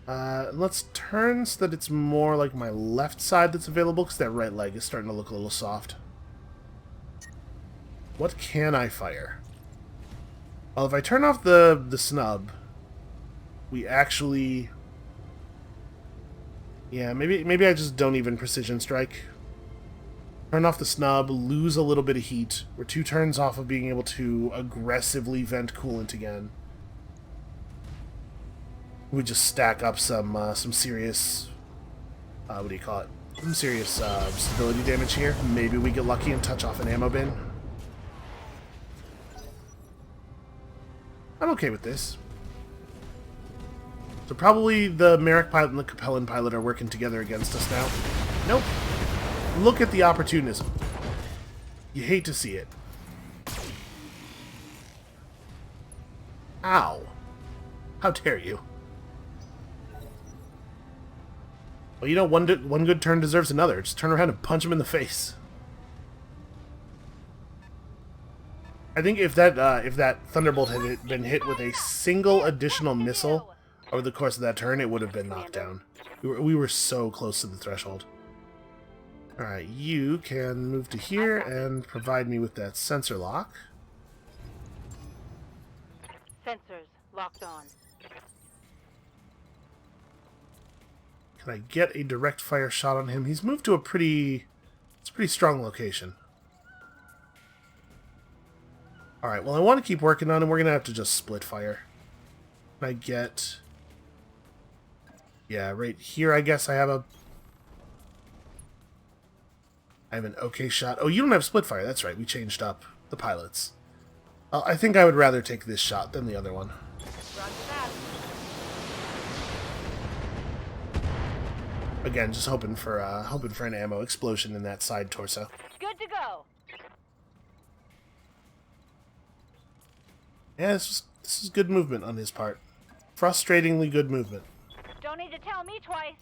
A: Let's turn so that it's more like my left side that's available, because that right leg is starting to look a little soft. What can I fire? Well, if I turn off the snub, we actually... Yeah, maybe I just don't even precision strike. Turn off the snub, lose a little bit of heat. We're 2 turns off of being able to aggressively vent coolant again. We just stack up some serious, what do you call it? Some serious stability damage here. Maybe we get lucky and touch off an ammo bin. I'm okay with this. So probably the Merrick pilot and the Capellan pilot are working together against us now. Nope. Look at the opportunism. You hate to see it. Ow. How dare you. Well, you know, one good turn deserves another. Just turn around and punch him in the face. I think if that Thunderbolt had been hit with a single additional missile over the course of that turn, it would have been knocked down. We were so close to the threshold. Alright, you can move to here and provide me with that sensor lock.
B: Sensors locked on.
A: Can I get a direct fire shot on him? He's moved to it's a pretty strong location. Alright, well I want to keep working on him. We're going to have to just split fire. Can I get... Yeah, right here I guess I have an okay shot. Oh, you don't have split fire. That's right. We changed up the pilots. I think I would rather take this shot than the other one. Again, just hoping for an ammo explosion in that side torso.
B: Good to go.
A: Yeah, this is good movement on his part. Frustratingly good movement.
B: Don't need to tell me twice.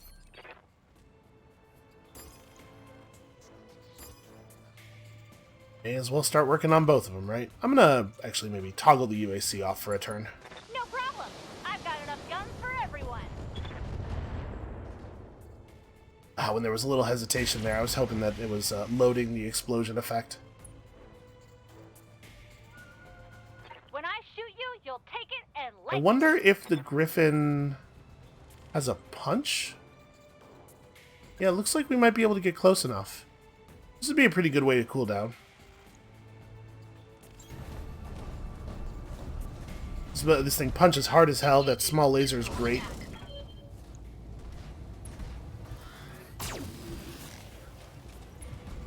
A: May as well start working on both of them, right? I'm gonna actually maybe toggle the UAC off for a turn.
B: No problem. I've got enough guns for everyone.
A: When there was a little hesitation there, I was hoping that it was loading the explosion effect.
B: When I shoot you, you'll take it and
A: I
B: like
A: wonder if the Griffin has a punch? Yeah, it looks like we might be able to get close enough. This would be a pretty good way to cool down. This thing punches hard as hell. That small laser is great.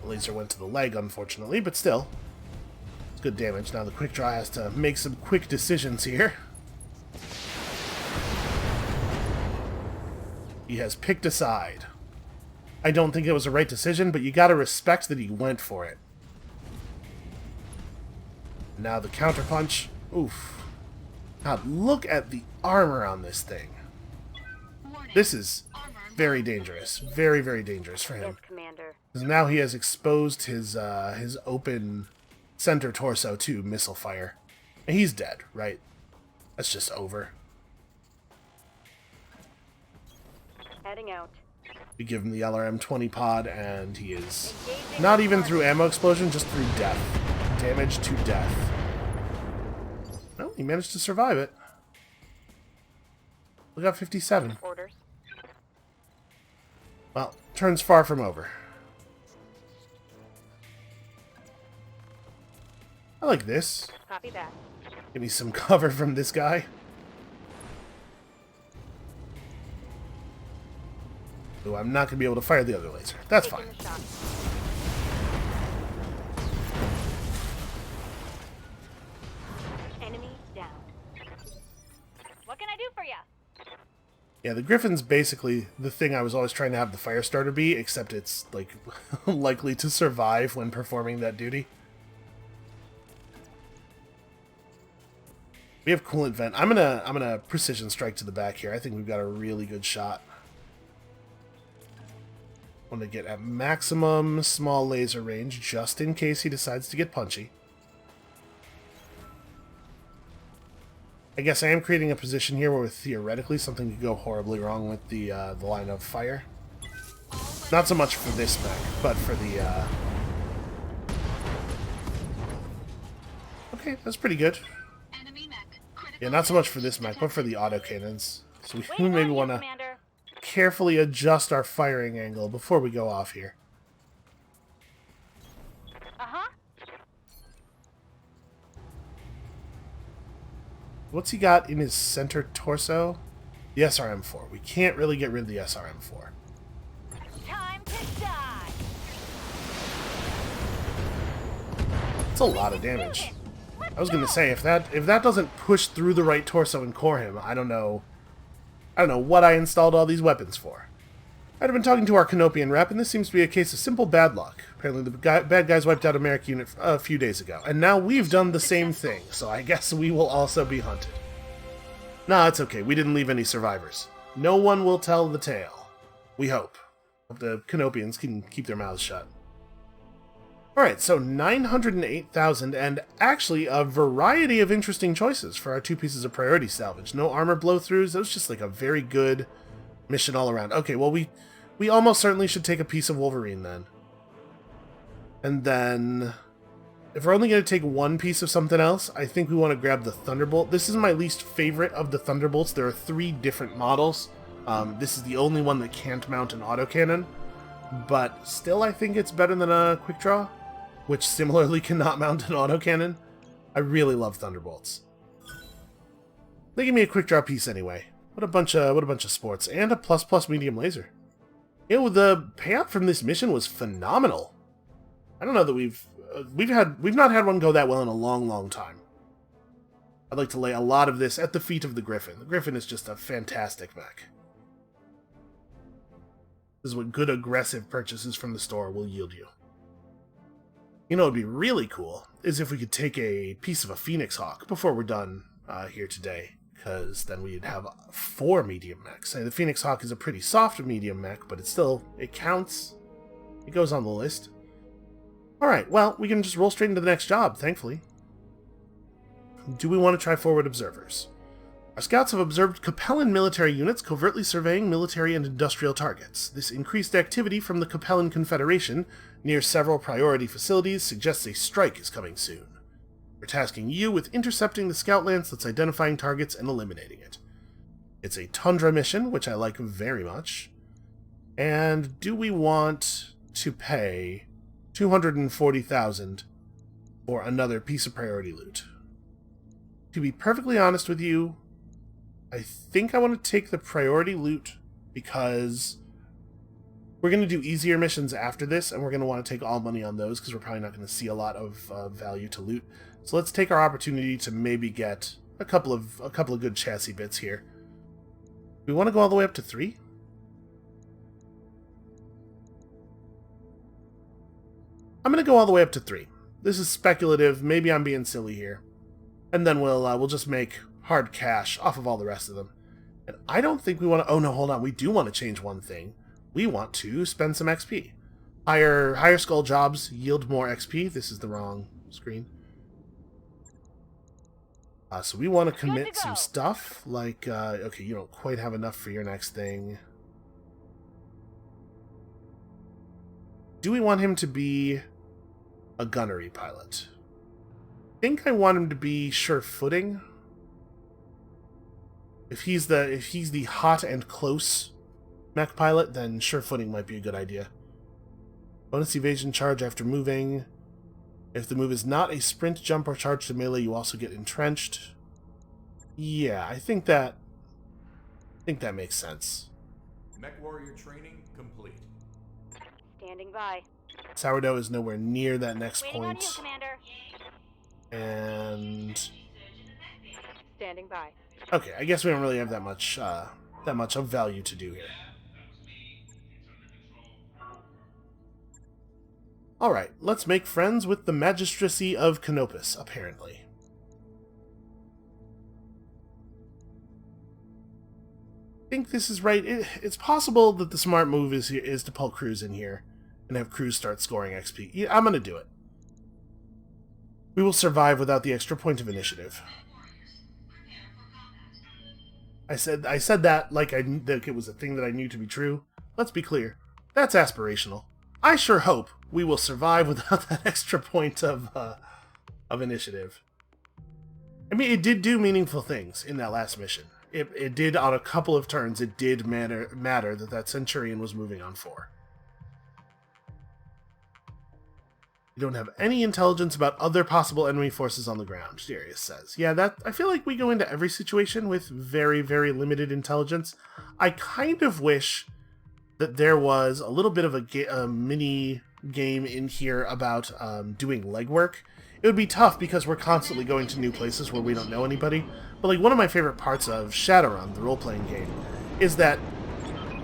A: The laser went to the leg, unfortunately, but still. It's good damage. Now the quick draw has to make some quick decisions here. He has picked a side. I don't think it was a right decision, but you gotta respect that he went for it. Now the counterpunch. Oof. God, look at the armor on this thing. This is very dangerous. Very, very dangerous for him.
B: Yes, Commander.
A: Because now he has exposed his open center torso to missile fire. And he's dead, right? That's just over.
B: Heading out.
A: We give him the LRM-20 pod, and he is not even through ammo explosion, just through death. Damage to death. Well, he managed to survive it. We got 57.
B: Orders.
A: Well, turn's far from over. I like this.
B: Copy that.
A: Give me some cover from this guy. Ooh, I'm not going to be able to fire the other laser. That's fine.
B: Taking the shot. Enemy down. What can I do for you?
A: Yeah, the Griffin's basically the thing I was always trying to have the Firestarter be, except it's, like, likely to survive when performing that duty. We have coolant vent. I'm gonna precision strike to the back here. I think we've got a really good shot. Want to get at maximum small laser range, just in case he decides to get punchy. I guess I am creating a position here where theoretically something could go horribly wrong with the line of fire. Not so much for this mech, but for the... Okay, that's pretty good. Yeah, not so much for this mech, but for the autocannons. So we maybe want to carefully adjust our firing angle before we go off here.
B: Uh-huh.
A: What's he got in his center torso? The SRM-4. We can't really get rid of the SRM-4.
B: Time to die.
A: It's a lot of damage. I was gonna say, if that doesn't push through the right torso and core him, I don't know what I installed all these weapons for. I'd have been talking to our Canopian rep, and this seems to be a case of simple bad luck. Apparently the bad guys wiped out a Merrick unit a few days ago, and now we've done the same thing, so I guess we will also be hunted. Nah, it's okay. We didn't leave any survivors. No one will tell the tale. We hope. Hope the Canopians can keep their mouths shut. Alright, so 908,000, and actually a variety of interesting choices for our two pieces of priority salvage. No armor blow-throughs. That was just like a very good mission all around. Okay, well, we almost certainly should take a piece of Wolverine then. And then, if we're only going to take one piece of something else, I think we want to grab the Thunderbolt. This is my least favorite of the Thunderbolts. There are 3 different models. This is the only one that can't mount an autocannon, but still I think it's better than a quick draw, which similarly cannot mount an autocannon. I really love Thunderbolts. They give me a quick draw piece anyway. What a bunch of sports, and a ++ medium laser. You know, the payout from this mission was phenomenal. I don't know that we've not had one go that well in a long time. I'd like to lay a lot of this at the feet of the Griffin. The Griffin is just a fantastic mech. This is what good aggressive purchases from the store will yield you. You know what would be really cool is if we could take a piece of a Phoenix Hawk before we're done here today, because then we'd have 4 medium mechs. The Phoenix Hawk is a pretty soft medium mech, but it counts. It goes on the list. Alright, well, we can just roll straight into the next job, thankfully. Do we want to try forward observers? Our scouts have observed Capellan military units covertly surveying military and industrial targets. This increased activity from the Capellan Confederation near several priority facilities suggests a strike is coming soon. We're tasking you with intercepting the scout lance that's identifying targets and eliminating it. It's a tundra mission, which I like very much. And do we want to pay 240,000 for another piece of priority loot? To be perfectly honest with you, I think I want to take the priority loot because we're going to do easier missions after this, and we're going to want to take all money on those because we're probably not going to see a lot of value to loot. So let's take our opportunity to maybe get a couple of good chassis bits here. We want to go all the way up to 3? I'm going to go all the way up to 3. This is speculative. Maybe I'm being silly here. And then we'll just make hard cash off of all the rest of them. And I don't think we want to... Oh, no, hold on. We do want to change one thing. We want to spend some XP. Higher skull jobs yield more XP. This is the wrong screen. So we want to commit some stuff. Like, okay, you don't quite have enough for your next thing. Do we want him to be a gunnery pilot? I think I want him to be sure-footing. If he's the hot and close mech pilot, then sure-footing might be a good idea. Bonus evasion charge after moving. If the move is not a sprint, jump, or charge to melee, you also get entrenched. Yeah, I think that makes sense.
C: Mech warrior training complete.
B: Standing by.
A: Sourdough is nowhere near that next
B: Waiting on
A: point.
B: you, Commander.
A: And
B: Standing by.
A: okay, I guess we don't really have that much of value to do here. Alright, let's make friends with the Magistracy of Canopus, apparently. I think this is right. It's possible that the smart move is to pull Cruz in here and have Cruz start scoring XP. Yeah, I'm going to do it. We will survive without the extra point of initiative. I said that like it was a thing that I knew to be true. Let's be clear. That's aspirational. I sure hope we will survive without that extra point of initiative. I mean, it did do meaningful things in that last mission. It did, on a couple of turns, it did matter that Centurion was moving on 4. You don't have any intelligence about other possible enemy forces on the ground, Darius says. Yeah, I feel like we go into every situation with very, very limited intelligence. I kind of wish that there was a little bit of a mini game in here about doing legwork. It would be tough because we're constantly going to new places where we don't know anybody. But like one of my favorite parts of Shadowrun, the role-playing game, is that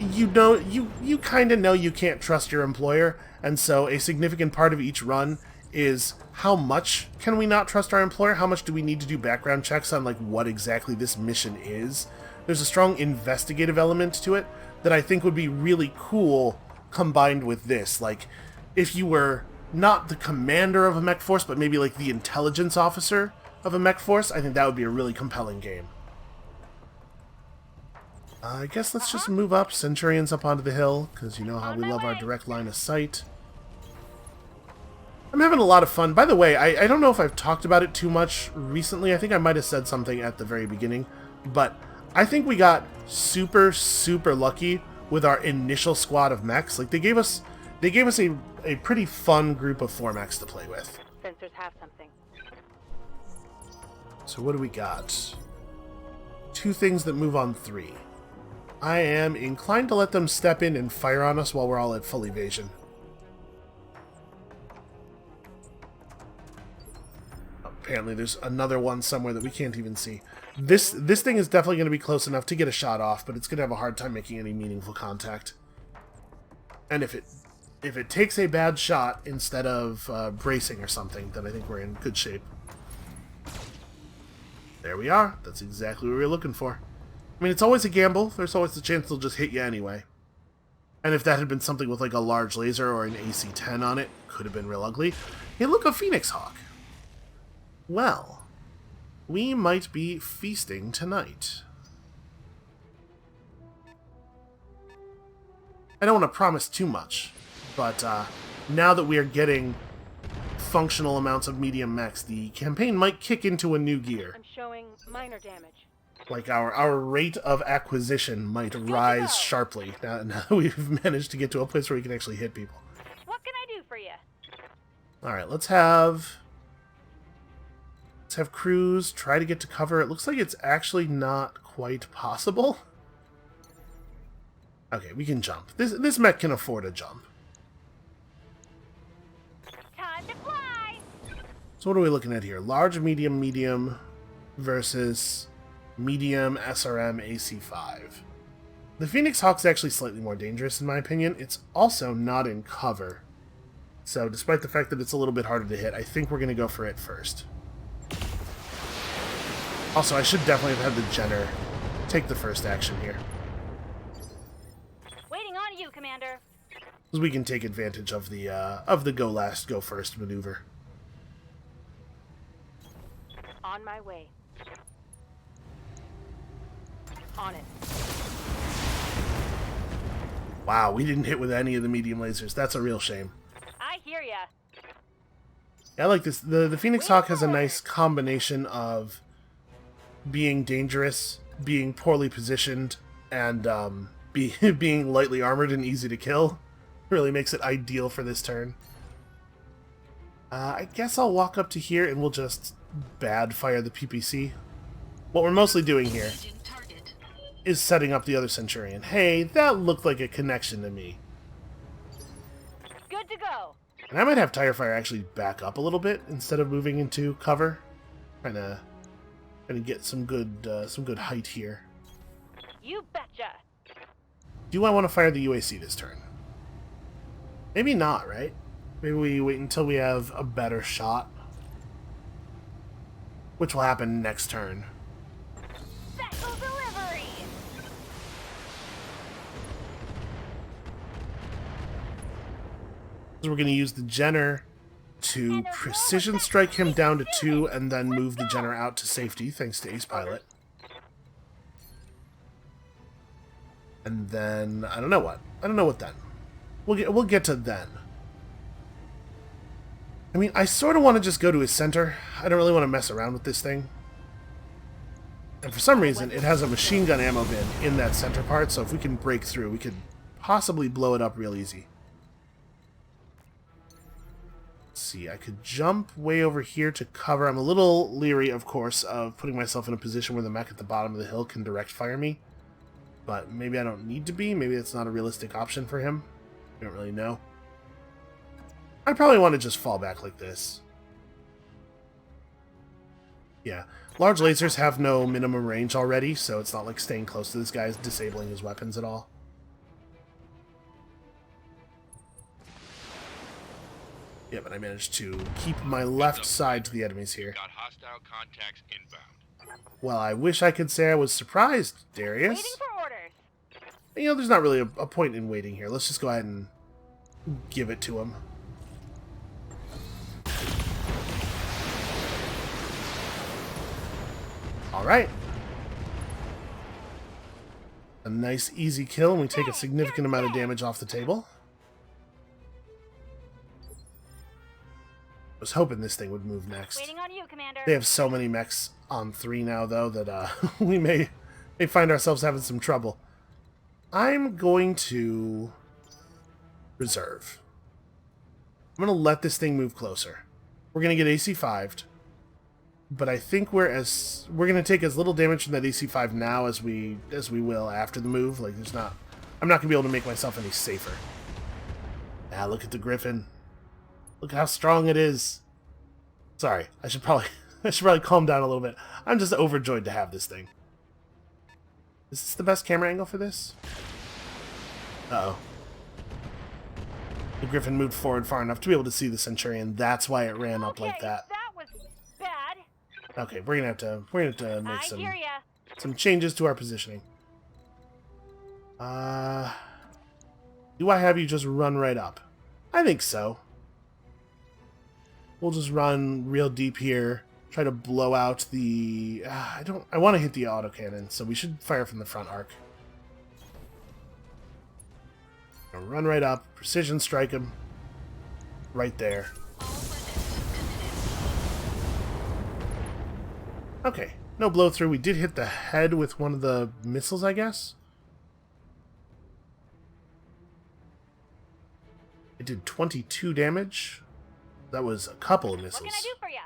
A: you kind of know you can't trust your employer, and so a significant part of each run is how much can we not trust our employer? How much do we need to do background checks on like what exactly this mission is? There's a strong investigative element to it that I think would be really cool combined with this. Like, if you were not the commander of a mech force, but maybe like the intelligence officer of a mech force, I think that would be a really compelling game. I guess let's just move up. Centurion's up onto the hill, because you know how we love our direct line of sight. I'm having a lot of fun. By the way, I don't know if I've talked about it too much recently. I think I might have said something at the very beginning, but I think we got super, super lucky with our initial squad of mechs. Like, they gave us a pretty fun group of 4 mechs to play with.
B: Sensors have something.
A: So what do we got? 2 things that move on 3. I am inclined to let them step in and fire on us while we're all at full evasion. Apparently there's another one somewhere that we can't even see. This thing is definitely going to be close enough to get a shot off, but it's going to have a hard time making any meaningful contact. And if it takes a bad shot instead of bracing or something, then I think we're in good shape. There we are. That's exactly what we were looking for. I mean, it's always a gamble. There's always the chance they'll just hit you anyway. And if that had been something with like a large laser or an AC-10 on it, could have been real ugly. Hey, look, a Phoenix Hawk. Well, we might be feasting tonight. I don't want to promise too much, but now that we are getting functional amounts of medium mechs, the campaign might kick into a new gear.
B: I'm showing minor damage.
A: Like our rate of acquisition might rise sharply now that we've managed to get to a place where we can actually hit people.
B: What can I do for you?
A: Alright, let's have crews try to get to cover. It looks like it's actually not quite possible. Okay, we can jump. This mech can afford a jump.
B: Time to fly!
A: So what are we looking at here? Large, medium, medium versus medium SRM AC5. The Phoenix Hawk's actually slightly more dangerous in my opinion. It's also not in cover. So despite the fact that it's a little bit harder to hit, I think we're going to go for it first. Also, I should definitely have had the Jenner take the first action here.
B: Waiting on you, Commander.
A: Because we can take advantage of the go last, go first maneuver.
B: On my way. On it.
A: Wow, we didn't hit with any of the medium lasers. That's a real shame.
B: I hear ya.
A: Yeah, I like this. The Phoenix Hawk has a nice combination of being dangerous, being poorly positioned, and being lightly armored and easy to kill. Really makes it ideal for this turn. I guess I'll walk up to here and we'll just bad fire the PPC. What we're mostly doing here is setting up the other Centurion. Hey, that looked like a connection to me.
B: Good to go.
A: And I might have Tire Fire actually back up a little bit instead of moving into cover. Trying to get some good height here.
B: You betcha.
A: Do I want to fire the UAC this turn? Maybe not, right? Maybe we wait until we have a better shot. Which will happen next turn.
B: Special delivery.
A: So we're going to use the Jenner to precision strike him down to 2 and then move the Jenner out to safety thanks to Ace Pilot. And then I don't know what then. We'll get to then. I mean, I sort of want to just go to his center. I don't really want to mess around with this thing. And for some reason, it has a machine gun ammo bin in that center part, so if we can break through, we could possibly blow it up real easy. Let's see, I could jump way over here to cover. I'm a little leery, of course, of putting myself in a position where the mech at the bottom of the hill can direct fire me. But maybe I don't need to be. Maybe it's not a realistic option for him. I don't really know. I probably want to just fall back like this. Yeah. Large lasers have no minimum range already, so it's not like staying close to this guy is disabling his weapons at all. Yeah, but I managed to keep my left side to the enemies here.
F: Got hostile contacts inbound.
A: Well, I wish I could say I was surprised, Darius.
B: Waiting for orders.
A: You know, there's not really a point in waiting here. Let's just go ahead and give it to him. Alright. A nice, easy kill, and we take a significant amount of damage off the table. I was hoping this thing would move next.
B: Waiting on you, Commander.
A: They have so many mechs on 3 now, though, that we may may find ourselves having some trouble. I'm going to reserve. I'm going to let this thing move closer. We're going to get AC 5'd. But I think we're going to take as little damage from that AC 5 now as we will after the move. Like I'm not going to be able to make myself any safer. Ah, look at the Griffin. Look how strong it is. Sorry, I should probably calm down a little bit. I'm just overjoyed to have this thing. Is this the best camera angle for this? Uh-oh. The Griffin moved forward far enough to be able to see the Centurion. That's why it ran up like that.
B: That was bad.
A: Okay, we're gonna have to make
B: I hear ya.
A: some changes to our positioning. Do I have you just run right up? I think so. We'll just run real deep here. Try to blow out the... I want to hit the autocannon, so we should fire from the front arc. Gonna run right up, precision strike him. Right there. Okay, no blow through. We did hit the head with one of the missiles, I guess. It did 22 damage. That was a couple of missiles.
B: What can I do for ya?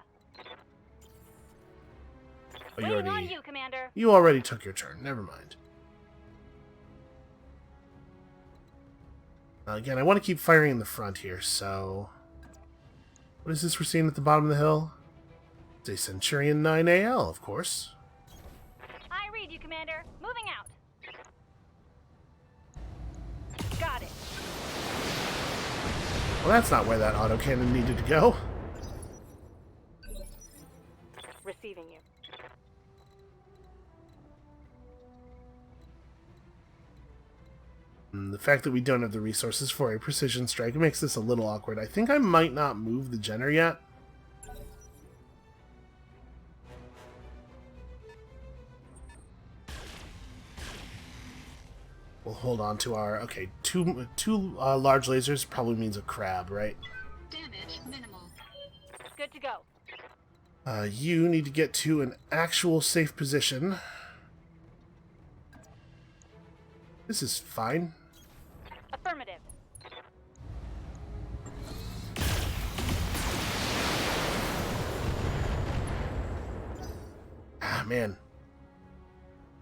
A: Oh,
B: Waiting on you, Commander.
A: You already took your turn. Never mind. Again, I want to keep firing in the front here, so... What is this we're seeing at the bottom of the hill? It's a Centurion 9AL, of course.
B: I read you, Commander. Moving out. Got it.
A: Well, that's not where that autocannon needed to go.
B: Receiving you.
A: The fact that we don't have the resources for a precision strike makes this a little awkward. I think I might not move the Jenner yet. We'll hold on to our... Okay, two large lasers probably means a crab, right?
E: Damage minimal.
B: Good to go.
A: You need to get to an actual safe position. This is fine.
B: Affirmative.
A: Ah, man.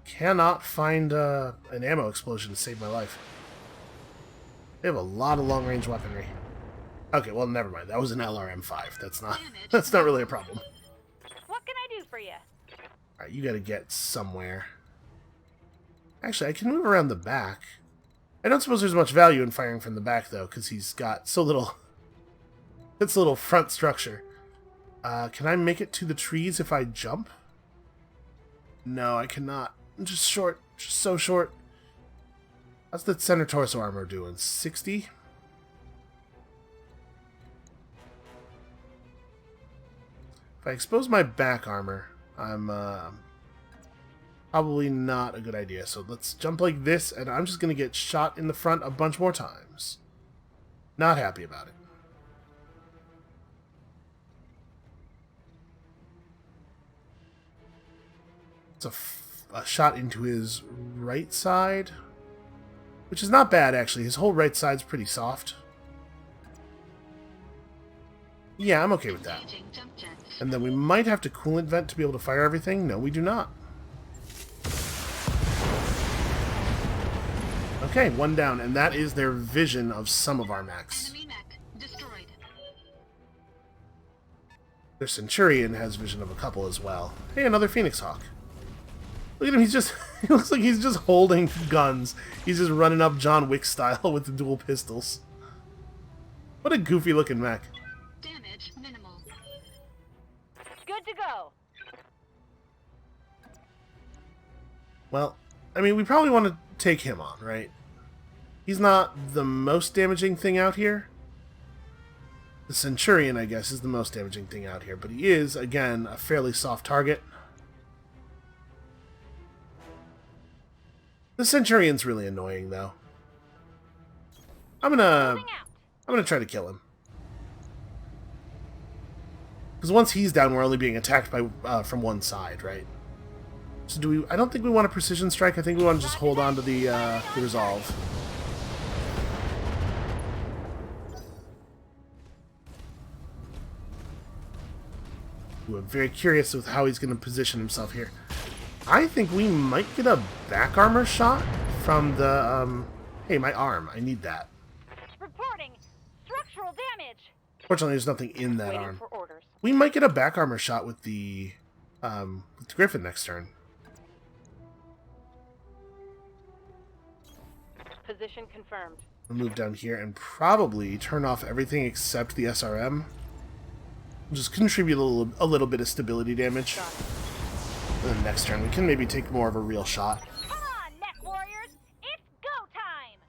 A: Cannot find an ammo explosion to save my life. They have a lot of long-range weaponry. Okay, well, never mind. That was an LRM-5. That's not really a problem.
B: What can I do for you?
A: Alright, you gotta get somewhere. Actually, I can move around the back. I don't suppose there's much value in firing from the back, though, because he's got so little... It's a little front structure. Can I make it to the trees if I jump? No, I cannot. I'm just short. Just so short. How's the center torso armor doing? 60? If I expose my back armor, I'm probably not a good idea. So let's jump like this, and I'm just going to get shot in the front a bunch more times. Not happy about it. It's a shot into his right side, which is not bad, actually. His whole right side's pretty soft. Yeah, I'm okay with that. And then we might have to coolant vent to be able to fire everything. No, we do not. Okay, one down, and that is their vision of some of our mechs.
E: Enemy mech destroyed.
A: Their Centurion has vision of a couple as well. Hey, another Phoenix Hawk. Look at him, he's just... He looks like he's just holding guns. He's just running up John Wick style with the dual pistols. What a goofy looking mech.
E: Damage minimal.
B: Good to go.
A: Well, I mean, we probably want to take him on, right? He's not the most damaging thing out here. The Centurion, I guess, is the most damaging thing out here, but he is, again, a fairly soft target. The Centurion's really annoying, though. I'm gonna try to kill him. Because once he's down, we're only being attacked by from one side, right? So do we... I don't think we want a precision strike. I think we want to just hold on to the resolve. Ooh, I'm very curious with how he's going to position himself here. I think we might get a back armor shot from the... Hey, my arm. I need that.
B: Reporting structural damage.
A: Fortunately, there's nothing in that
B: Waiting
A: arm.
B: for orders.
A: We might get a back armor shot with the Griffin next turn.
B: Position confirmed.
A: We'll move down here and probably turn off everything except the SRM. Just contribute a little bit of stability damage. And then next turn we can maybe take more of a real shot.
B: Come on, mech warriors! It's go time!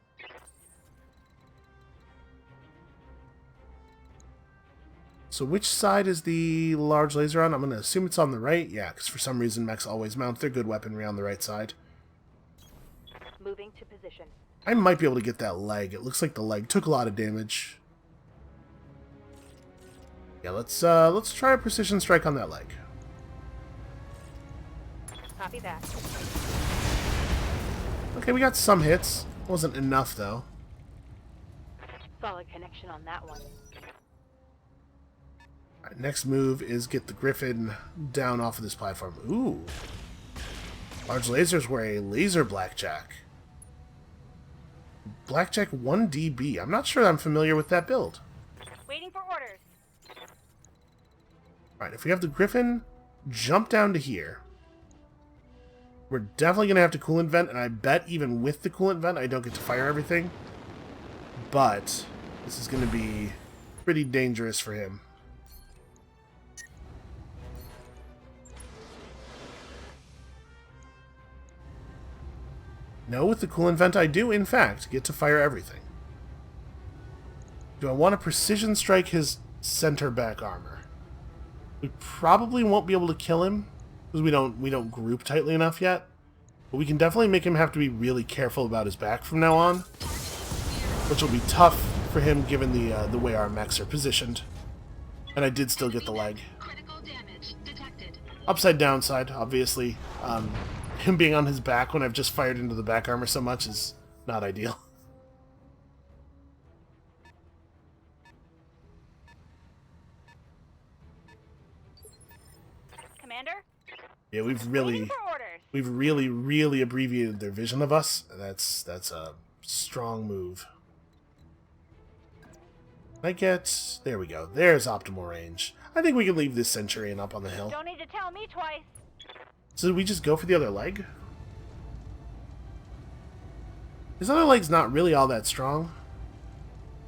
A: So which side is the large laser on? I'm going to assume it's on the right. Yeah, because for some reason mechs always mount their good weaponry on the right side.
B: Moving to position.
A: I might be able to get that leg. It looks like the leg took a lot of damage. Yeah, let's try a precision strike on that leg.
B: Copy that.
A: Okay, we got some hits. Wasn't enough though.
B: Solid connection on that one.
A: Alright, next move is get the Griffin down off of this platform. Ooh. Large lasers were a laser blackjack. Blackjack 1DB. I'm not sure I'm familiar with that build.
B: Waiting for orders.
A: Alright, if we have the Griffin jump down to here, we're definitely going to have to coolant vent, and I bet even with the coolant vent I don't get to fire everything. But this is going to be pretty dangerous for him. No, with the coolant vent I do, in fact, get to fire everything. Do I want to precision strike his center back armor? We probably won't be able to kill him, because we don't group tightly enough yet. But we can definitely make him have to be really careful about his back from now on, which will be tough for him given the way our mechs are positioned. And I did still get the leg.
E: Critical damage detected.
A: Upside downside, obviously. Him being on his back when I've just fired into the back armor so much is not ideal.
B: Commander?
A: Yeah, we've
B: Waiting for orders.
A: really abbreviated their vision of us. That's a strong move. I get... There we go. There's optimal range. I think we can leave this Centurion up on the hill.
B: Don't need to tell me twice.
A: So did we just go for the other leg? His other leg's not really all that strong.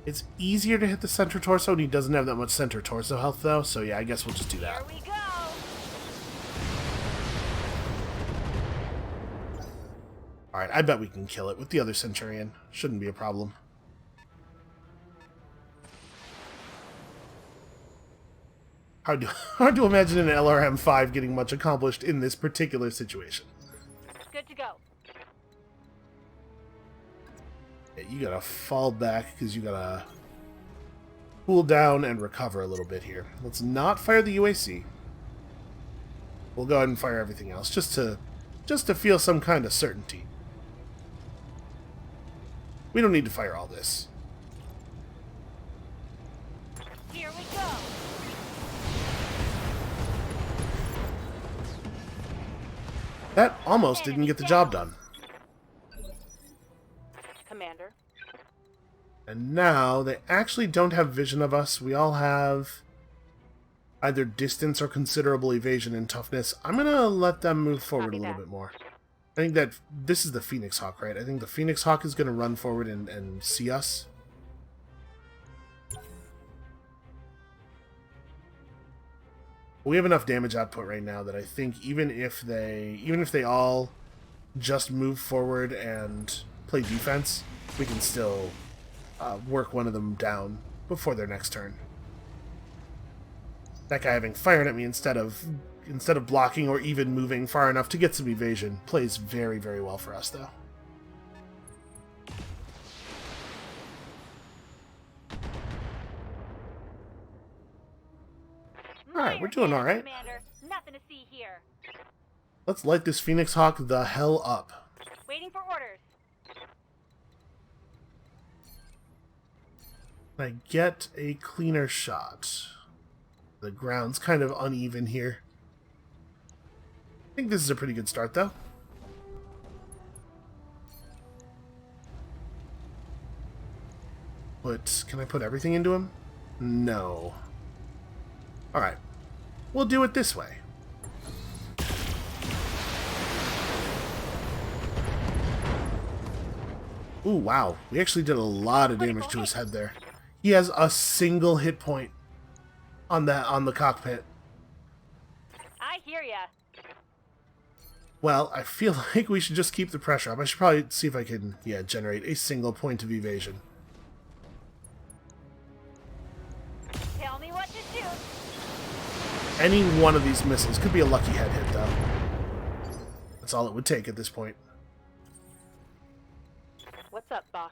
A: It's easier to hit the center torso, and he doesn't have that much center torso health, though, so yeah, I guess we'll just do that.
B: Here we go.
A: Alright, I bet we can kill it with the other Centurion. Shouldn't be a problem. Hard to imagine an LRM-5 getting much accomplished in this particular situation.
B: Good to go.
A: Yeah, you gotta fall back, because you gotta cool down and recover a little bit here. Let's not fire the UAC. We'll go ahead and fire everything else, just to feel some kind of certainty. We don't need to fire all this.
B: Here we go.
A: That almost didn't get the job done.
B: Commander.
A: And now, they actually don't have vision of us. We all have either distance or considerable evasion and toughness. I'm going to let them move forward a little bit more. I think that this is the Phoenix Hawk, right? I think the Phoenix Hawk is going to run forward and see us. We have enough damage output right now that I think even if they all just move forward and play defense, we can still work one of them down before their next turn. That guy having fired at me instead of blocking or even moving far enough to get some evasion plays very, very well for us, though. Alright, we're doing alright.
B: Commander. Nothing to see here.
A: Let's light this Phoenix Hawk the hell up.
B: Waiting for orders.
A: Can I get a cleaner shot? The ground's kind of uneven here. I think this is a pretty good start, though. Can I put everything into him? No. Alright. We'll do it this way. Ooh, wow. We actually did a lot of damage to his head there. He has a single hit point on the cockpit.
B: I hear ya.
A: Well, I feel like we should just keep the pressure up. I should probably see if I can, generate a single point of evasion.
B: Tell me what to shoot.
A: Any one of these missiles could be a lucky head hit, though. That's all it would take at this point.
B: What's up, boss?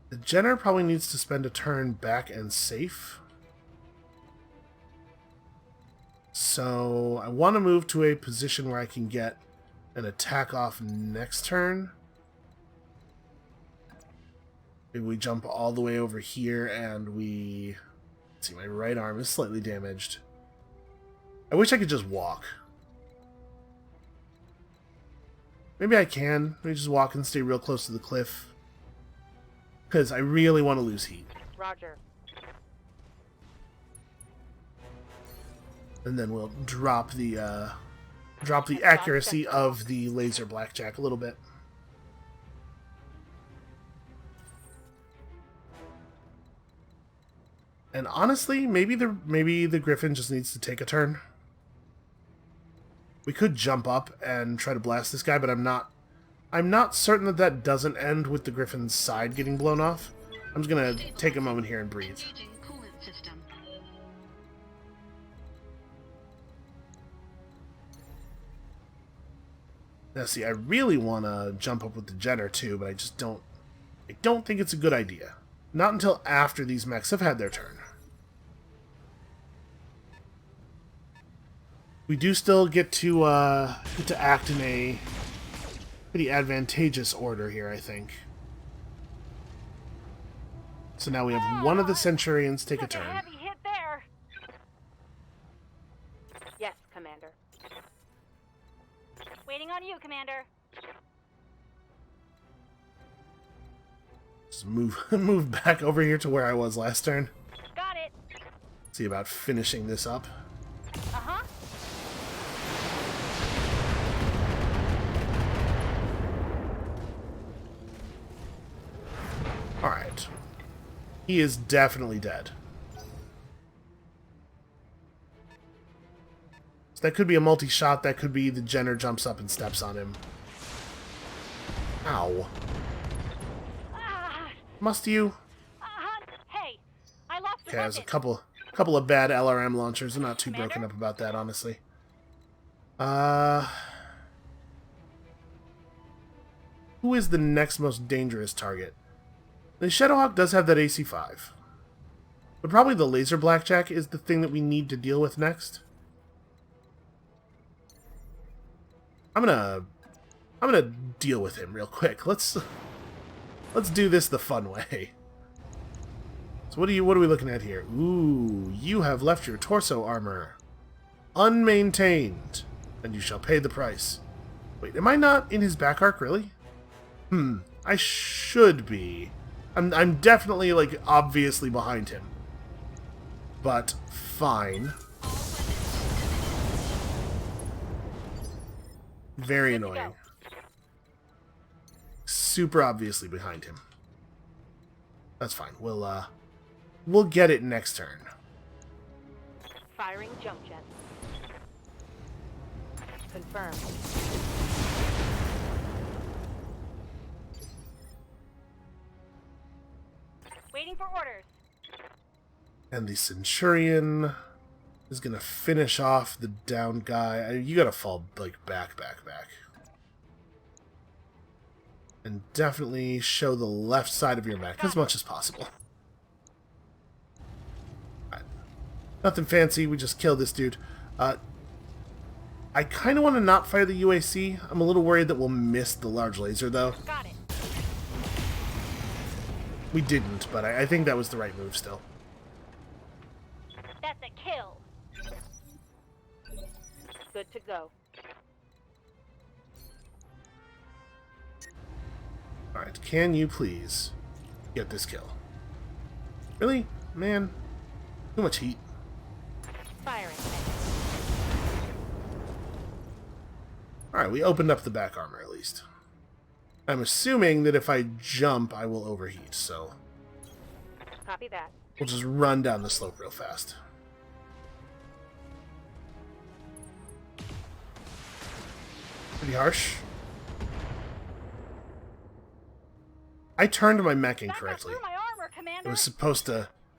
A: The Jenner probably needs to spend a turn back and safe. So I want to move to a position where I can get an attack off next turn. Maybe we jump all the way over here and we... Let's see, my right arm is slightly damaged. I wish I could just walk. Maybe I can. Maybe just walk and stay real close to the cliff. Because I really want to lose heat.
B: Roger.
A: And then we'll drop the accuracy of the laser blackjack a little bit. And honestly, maybe the Griffin just needs to take a turn. We could jump up and try to blast this guy, but I'm not certain that doesn't end with the Griffin's side getting blown off. I'm just gonna take a moment here and breathe.
E: Engaging coolant system.
A: Now, see, I really want to jump up with the Jenner too, but I don't think it's a good idea. Not until after these mechs have had their turn. We do still get to act in a pretty advantageous order here, I think. So now we have one of the Centurions take a
B: Took
A: turn.
B: heavy hit there. Yes, Commander. Waiting on you, Commander.
A: Just move back over here to where I was last turn.
B: Got it.
A: See about finishing this up.
B: Uh-huh.
A: Alright. He is definitely dead. So that could be a multi-shot, that could be the Jenner jumps up and steps on him. Ow.
B: Ah,
A: Must you?
B: hey, I lost
A: Okay,
B: a
A: there's a
B: weapon.
A: couple of bad LRM launchers. I'm not too broken up about that, honestly. Who is the next most dangerous target? The Shadowhawk does have that AC-5. But probably the laser blackjack is the thing that we need to deal with next. I'm gonna deal with him real quick. Let's do this the fun way. So what are we looking at here? Ooh, you have left your torso armor unmaintained, and you shall pay the price. Wait, am I not in his back arc, really? I should be. I'm definitely, like, obviously behind him. But, fine. Very
B: Good to
A: annoying.
B: go.
A: Super obviously behind him. That's fine. We'll get it next turn.
B: Firing jump jet. Confirmed. Waiting for orders.
A: And the Centurion is gonna finish off the down guy. You gotta fall, like, back. And definitely show the left side of your mech as much as possible. Alright. Nothing fancy, we just killed this dude. I kind of want to not fire the UAC. I'm a little worried that we'll miss the large laser, though.
B: Got it.
A: We didn't, but I think that was the right move still.
B: That's a kill. Good to go.
A: Alright, can you please get this kill? Really? Man, too much heat.
B: Firing.
A: Alright, we opened up the back armor at least. I'm assuming that if I jump, I will overheat, so
B: Copy that.
A: we'll just run down the slope real fast. Pretty harsh. I turned my mech incorrectly.
B: Back up through my armor, Commander.
A: It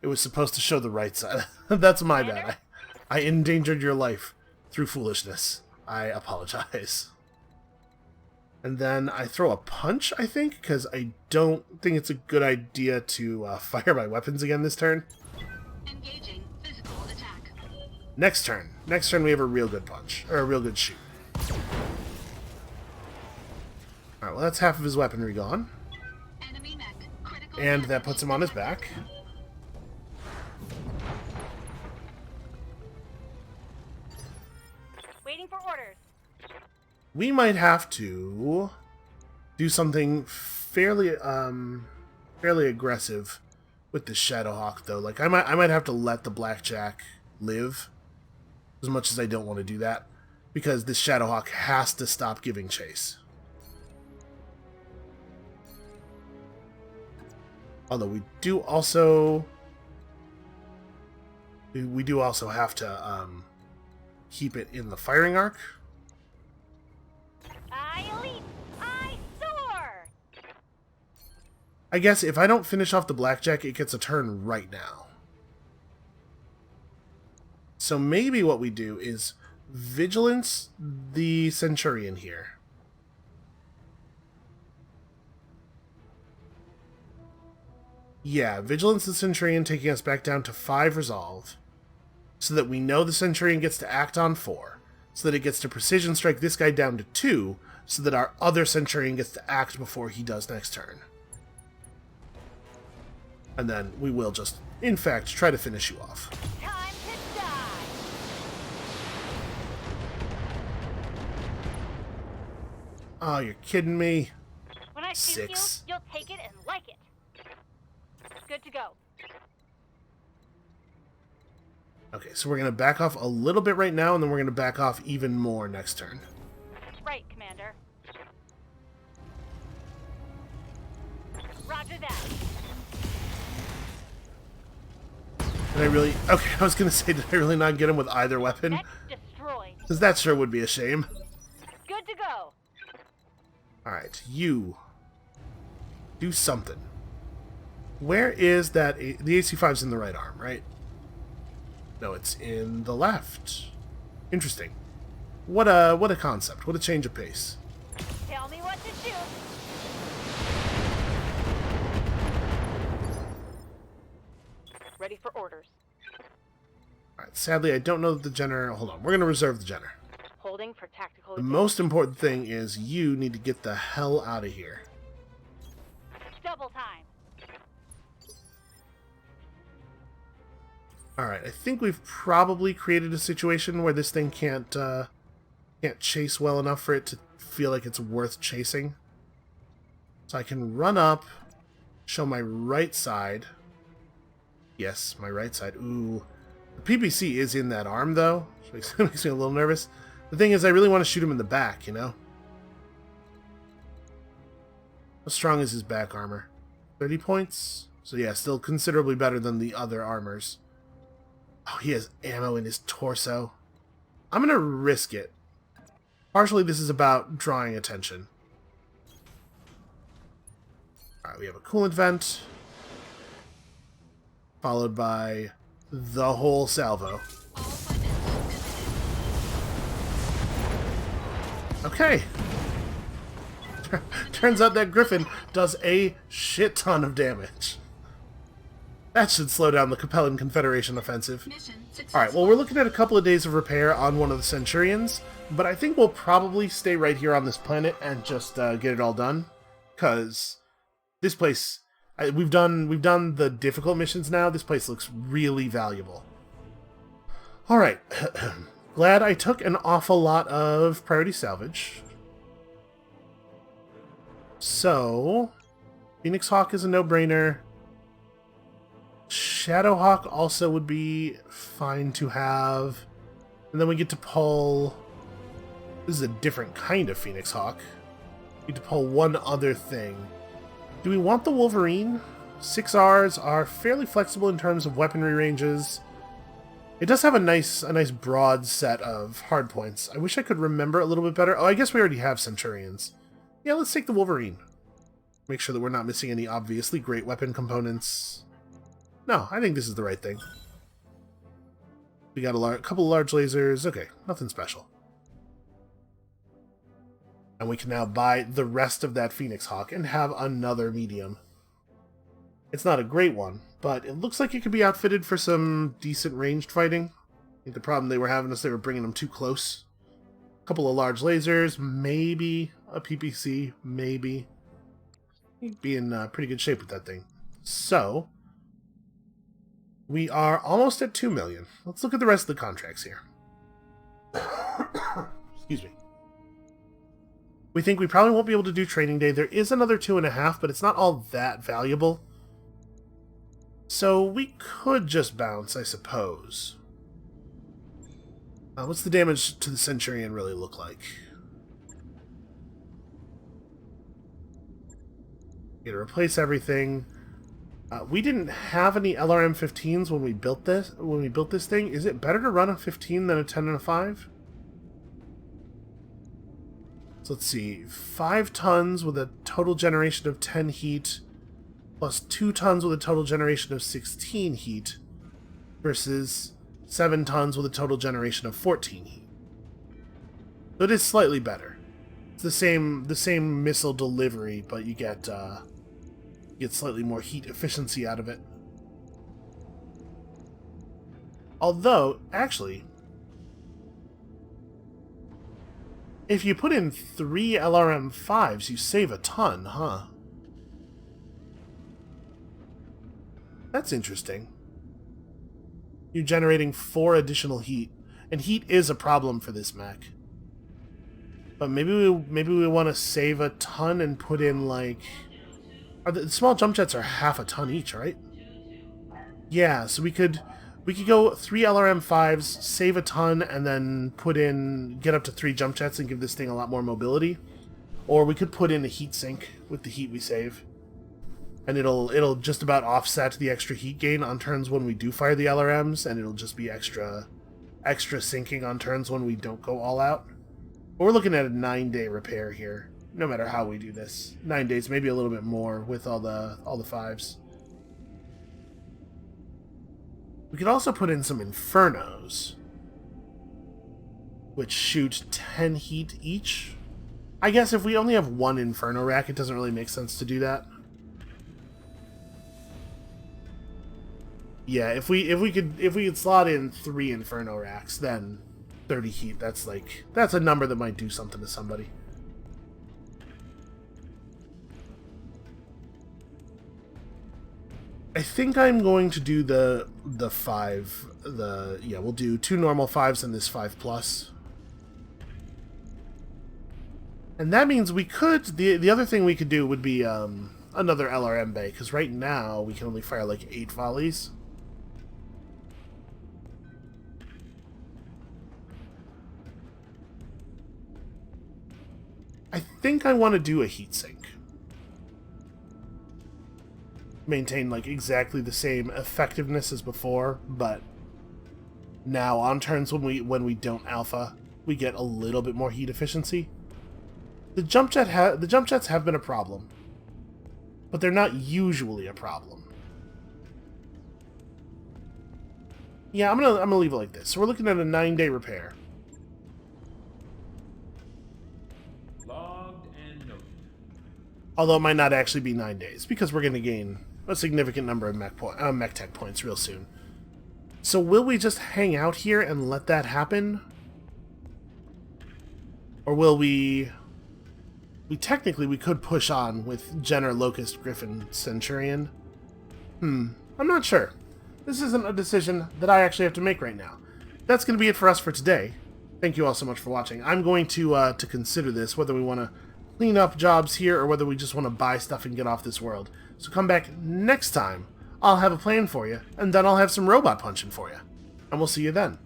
A: was supposed to show the right side. That's my bad. I endangered your life through foolishness. I apologize. And then I throw a punch, I think, because I don't think it's a good idea to fire my weapons again this turn.
E: Engaging physical attack.
A: Next turn. Next turn we have a real good punch. Or a real good shoot. Alright, well that's half of his weaponry gone.
E: Enemy mech. Critical
A: And that
E: damage
A: puts him on his back.
B: Waiting for orders.
A: We might have to do something fairly aggressive with the Shadowhawk, though. Like I might have to let the Blackjack live, as much as I don't want to do that, because this Shadowhawk has to stop giving chase. Although we do also have to keep it in the firing arc.
B: I leap. I soar.
A: I guess if I don't finish off the Blackjack, it gets a turn right now. So maybe what we do is Vigilance the Centurion here. Yeah, Vigilance the Centurion taking us back down to 5 resolve, so that we know the Centurion gets to act on 4, so that it gets to Precision Strike this guy down to 2, so that our other Centurion gets to act before he does next turn. And then we will just, in fact, try to finish you off.
B: Time to die.
A: Oh, you're kidding me.
B: When I shoot you,
A: 6.
B: you'll take it and like it. Good to go.
A: Okay, so we're going to back off a little bit right now, and then we're going to back off even more next turn.
B: Right, Commander. Roger that.
A: Did I really... Okay, I was going to say, did I really not get him with either weapon?
B: Mech destroyed.
A: Because that sure would be a shame.
B: Good to go.
A: Alright, you... do something. Where is that... The AC-5's in the right arm, right? No, it's in the left. Interesting. What a concept. What a change of pace.
B: Tell me what to shoot. Ready for orders.
A: Alright, sadly, I don't know that the Jenner... Hold on, we're going to reserve the Jenner.
B: Holding for tactical
A: The
B: advantage.
A: most important thing is you need to get the hell out of here.
B: Double time.
A: Alright, I think we've probably created a situation where this thing can't chase well enough for it to feel like it's worth chasing. So I can run up, show my right side. Yes, my right side. Ooh. The PPC is in that arm, though. Which makes me a little nervous. The thing is, I really want to shoot him in the back, you know? How strong is his back armor? 30 points? So yeah, still considerably better than the other armors. Oh, he has ammo in his torso. I'm gonna risk it. Partially, this is about drawing attention. Alright, we have a coolant vent. Followed by the whole salvo.
E: All weapons committed.
A: Okay. Turns out that Griffin does a shit ton of damage. That should slow down the Capellan Confederation offensive.
E: Mission successful.
A: Alright, well, we're looking at a couple of days of repair on one of the Centurions. But I think we'll probably stay right here on this planet and just get it all done, because this place, we've done the difficult missions now. This place looks really valuable. All right, glad I took an awful lot of priority salvage. So, Phoenix Hawk is a no-brainer. Shadowhawk also would be fine to have, and then we get to pull. This is a different kind of Phoenix Hawk. We need to pull one other thing. Do we want the Wolverine? 6Rs are fairly flexible in terms of weaponry ranges. It does have a nice broad set of hard points. I wish I could remember a little bit better. Oh, I guess we already have Centurions. Yeah, let's take the Wolverine. Make sure that we're not missing any obviously great weapon components. No, I think this is the right thing. We got a couple of large lasers. Okay, nothing special. And we can now buy the rest of that Phoenix Hawk and have another medium. It's not a great one, but it looks like it could be outfitted for some decent ranged fighting. I think the problem they were having is they were bringing them too close. A couple of large lasers, maybe a PPC, maybe. He'd be in pretty good shape with that thing. So, we are almost at 2 million. Let's look at the rest of the contracts here. Excuse me. We think we probably won't be able to do training day. There is another 2.5, but it's not all that valuable. So we could just bounce, I suppose. What's the damage to the Centurion really look like? Gonna replace everything. We didn't have any LRM-15s when we built this thing. Is it better to run a 15 than a 10 and a 5? So let's see, 5 tons with a total generation of 10 heat, plus 2 tons with a total generation of 16 heat, versus 7 tons with a total generation of 14 heat. So it is slightly better. It's the same missile delivery, but you get slightly more heat efficiency out of it. Although, actually, if you put in 3 LRM-5s, you save a ton, huh? That's interesting. You're generating 4 additional heat, and heat is a problem for this mech. But maybe we want to save a ton and put in, like, the small jump jets are half a ton each, right? Yeah, so we could go 3 LRM-5s, save a ton, and then get up to 3 jump jets and give this thing a lot more mobility. Or we could put in a heat sink with the heat we save. And it'll just about offset the extra heat gain on turns when we do fire the LRMs, and it'll just be extra sinking on turns when we don't go all out. But we're looking at a 9-day repair here, no matter how we do this. 9 days, maybe a little bit more with all the 5s. We could also put in some Infernos, which shoot 10 heat each. I guess if we only have 1 Inferno rack, it doesn't really make sense to do that. Yeah, if we could slot in 3 Inferno racks, then 30 heat, that's a number that might do something to somebody. I think I'm going to do the 5. We'll do 2 normal 5s and this 5+. And that means we could, the other thing we could do would be another LRM bay, because right now we can only fire like 8 volleys. I think I want to do a heatsink. Maintain like exactly the same effectiveness as before, but now on turns when we don't alpha, we get a little bit more heat efficiency. The jump jets have been a problem, but they're not usually a problem. Yeah, I'm gonna leave it like this. So we're looking at a 9-day repair.
C: Logged and noted.
A: Although it might not actually be 9 days, because we're going to gain a significant number of mech tech points real soon. So will we just hang out here and let that happen? Or will we... We could push on with Jenner, Locust, Griffin, Centurion. I'm not sure. This isn't a decision that I actually have to make right now. That's going to be it for us for today. Thank you all so much for watching. I'm going to consider this, whether we want to clean up jobs here or whether we just want to buy stuff and get off this world. So come back next time. I'll have a plan for you, and then I'll have some robot punching for you. And we'll see you then.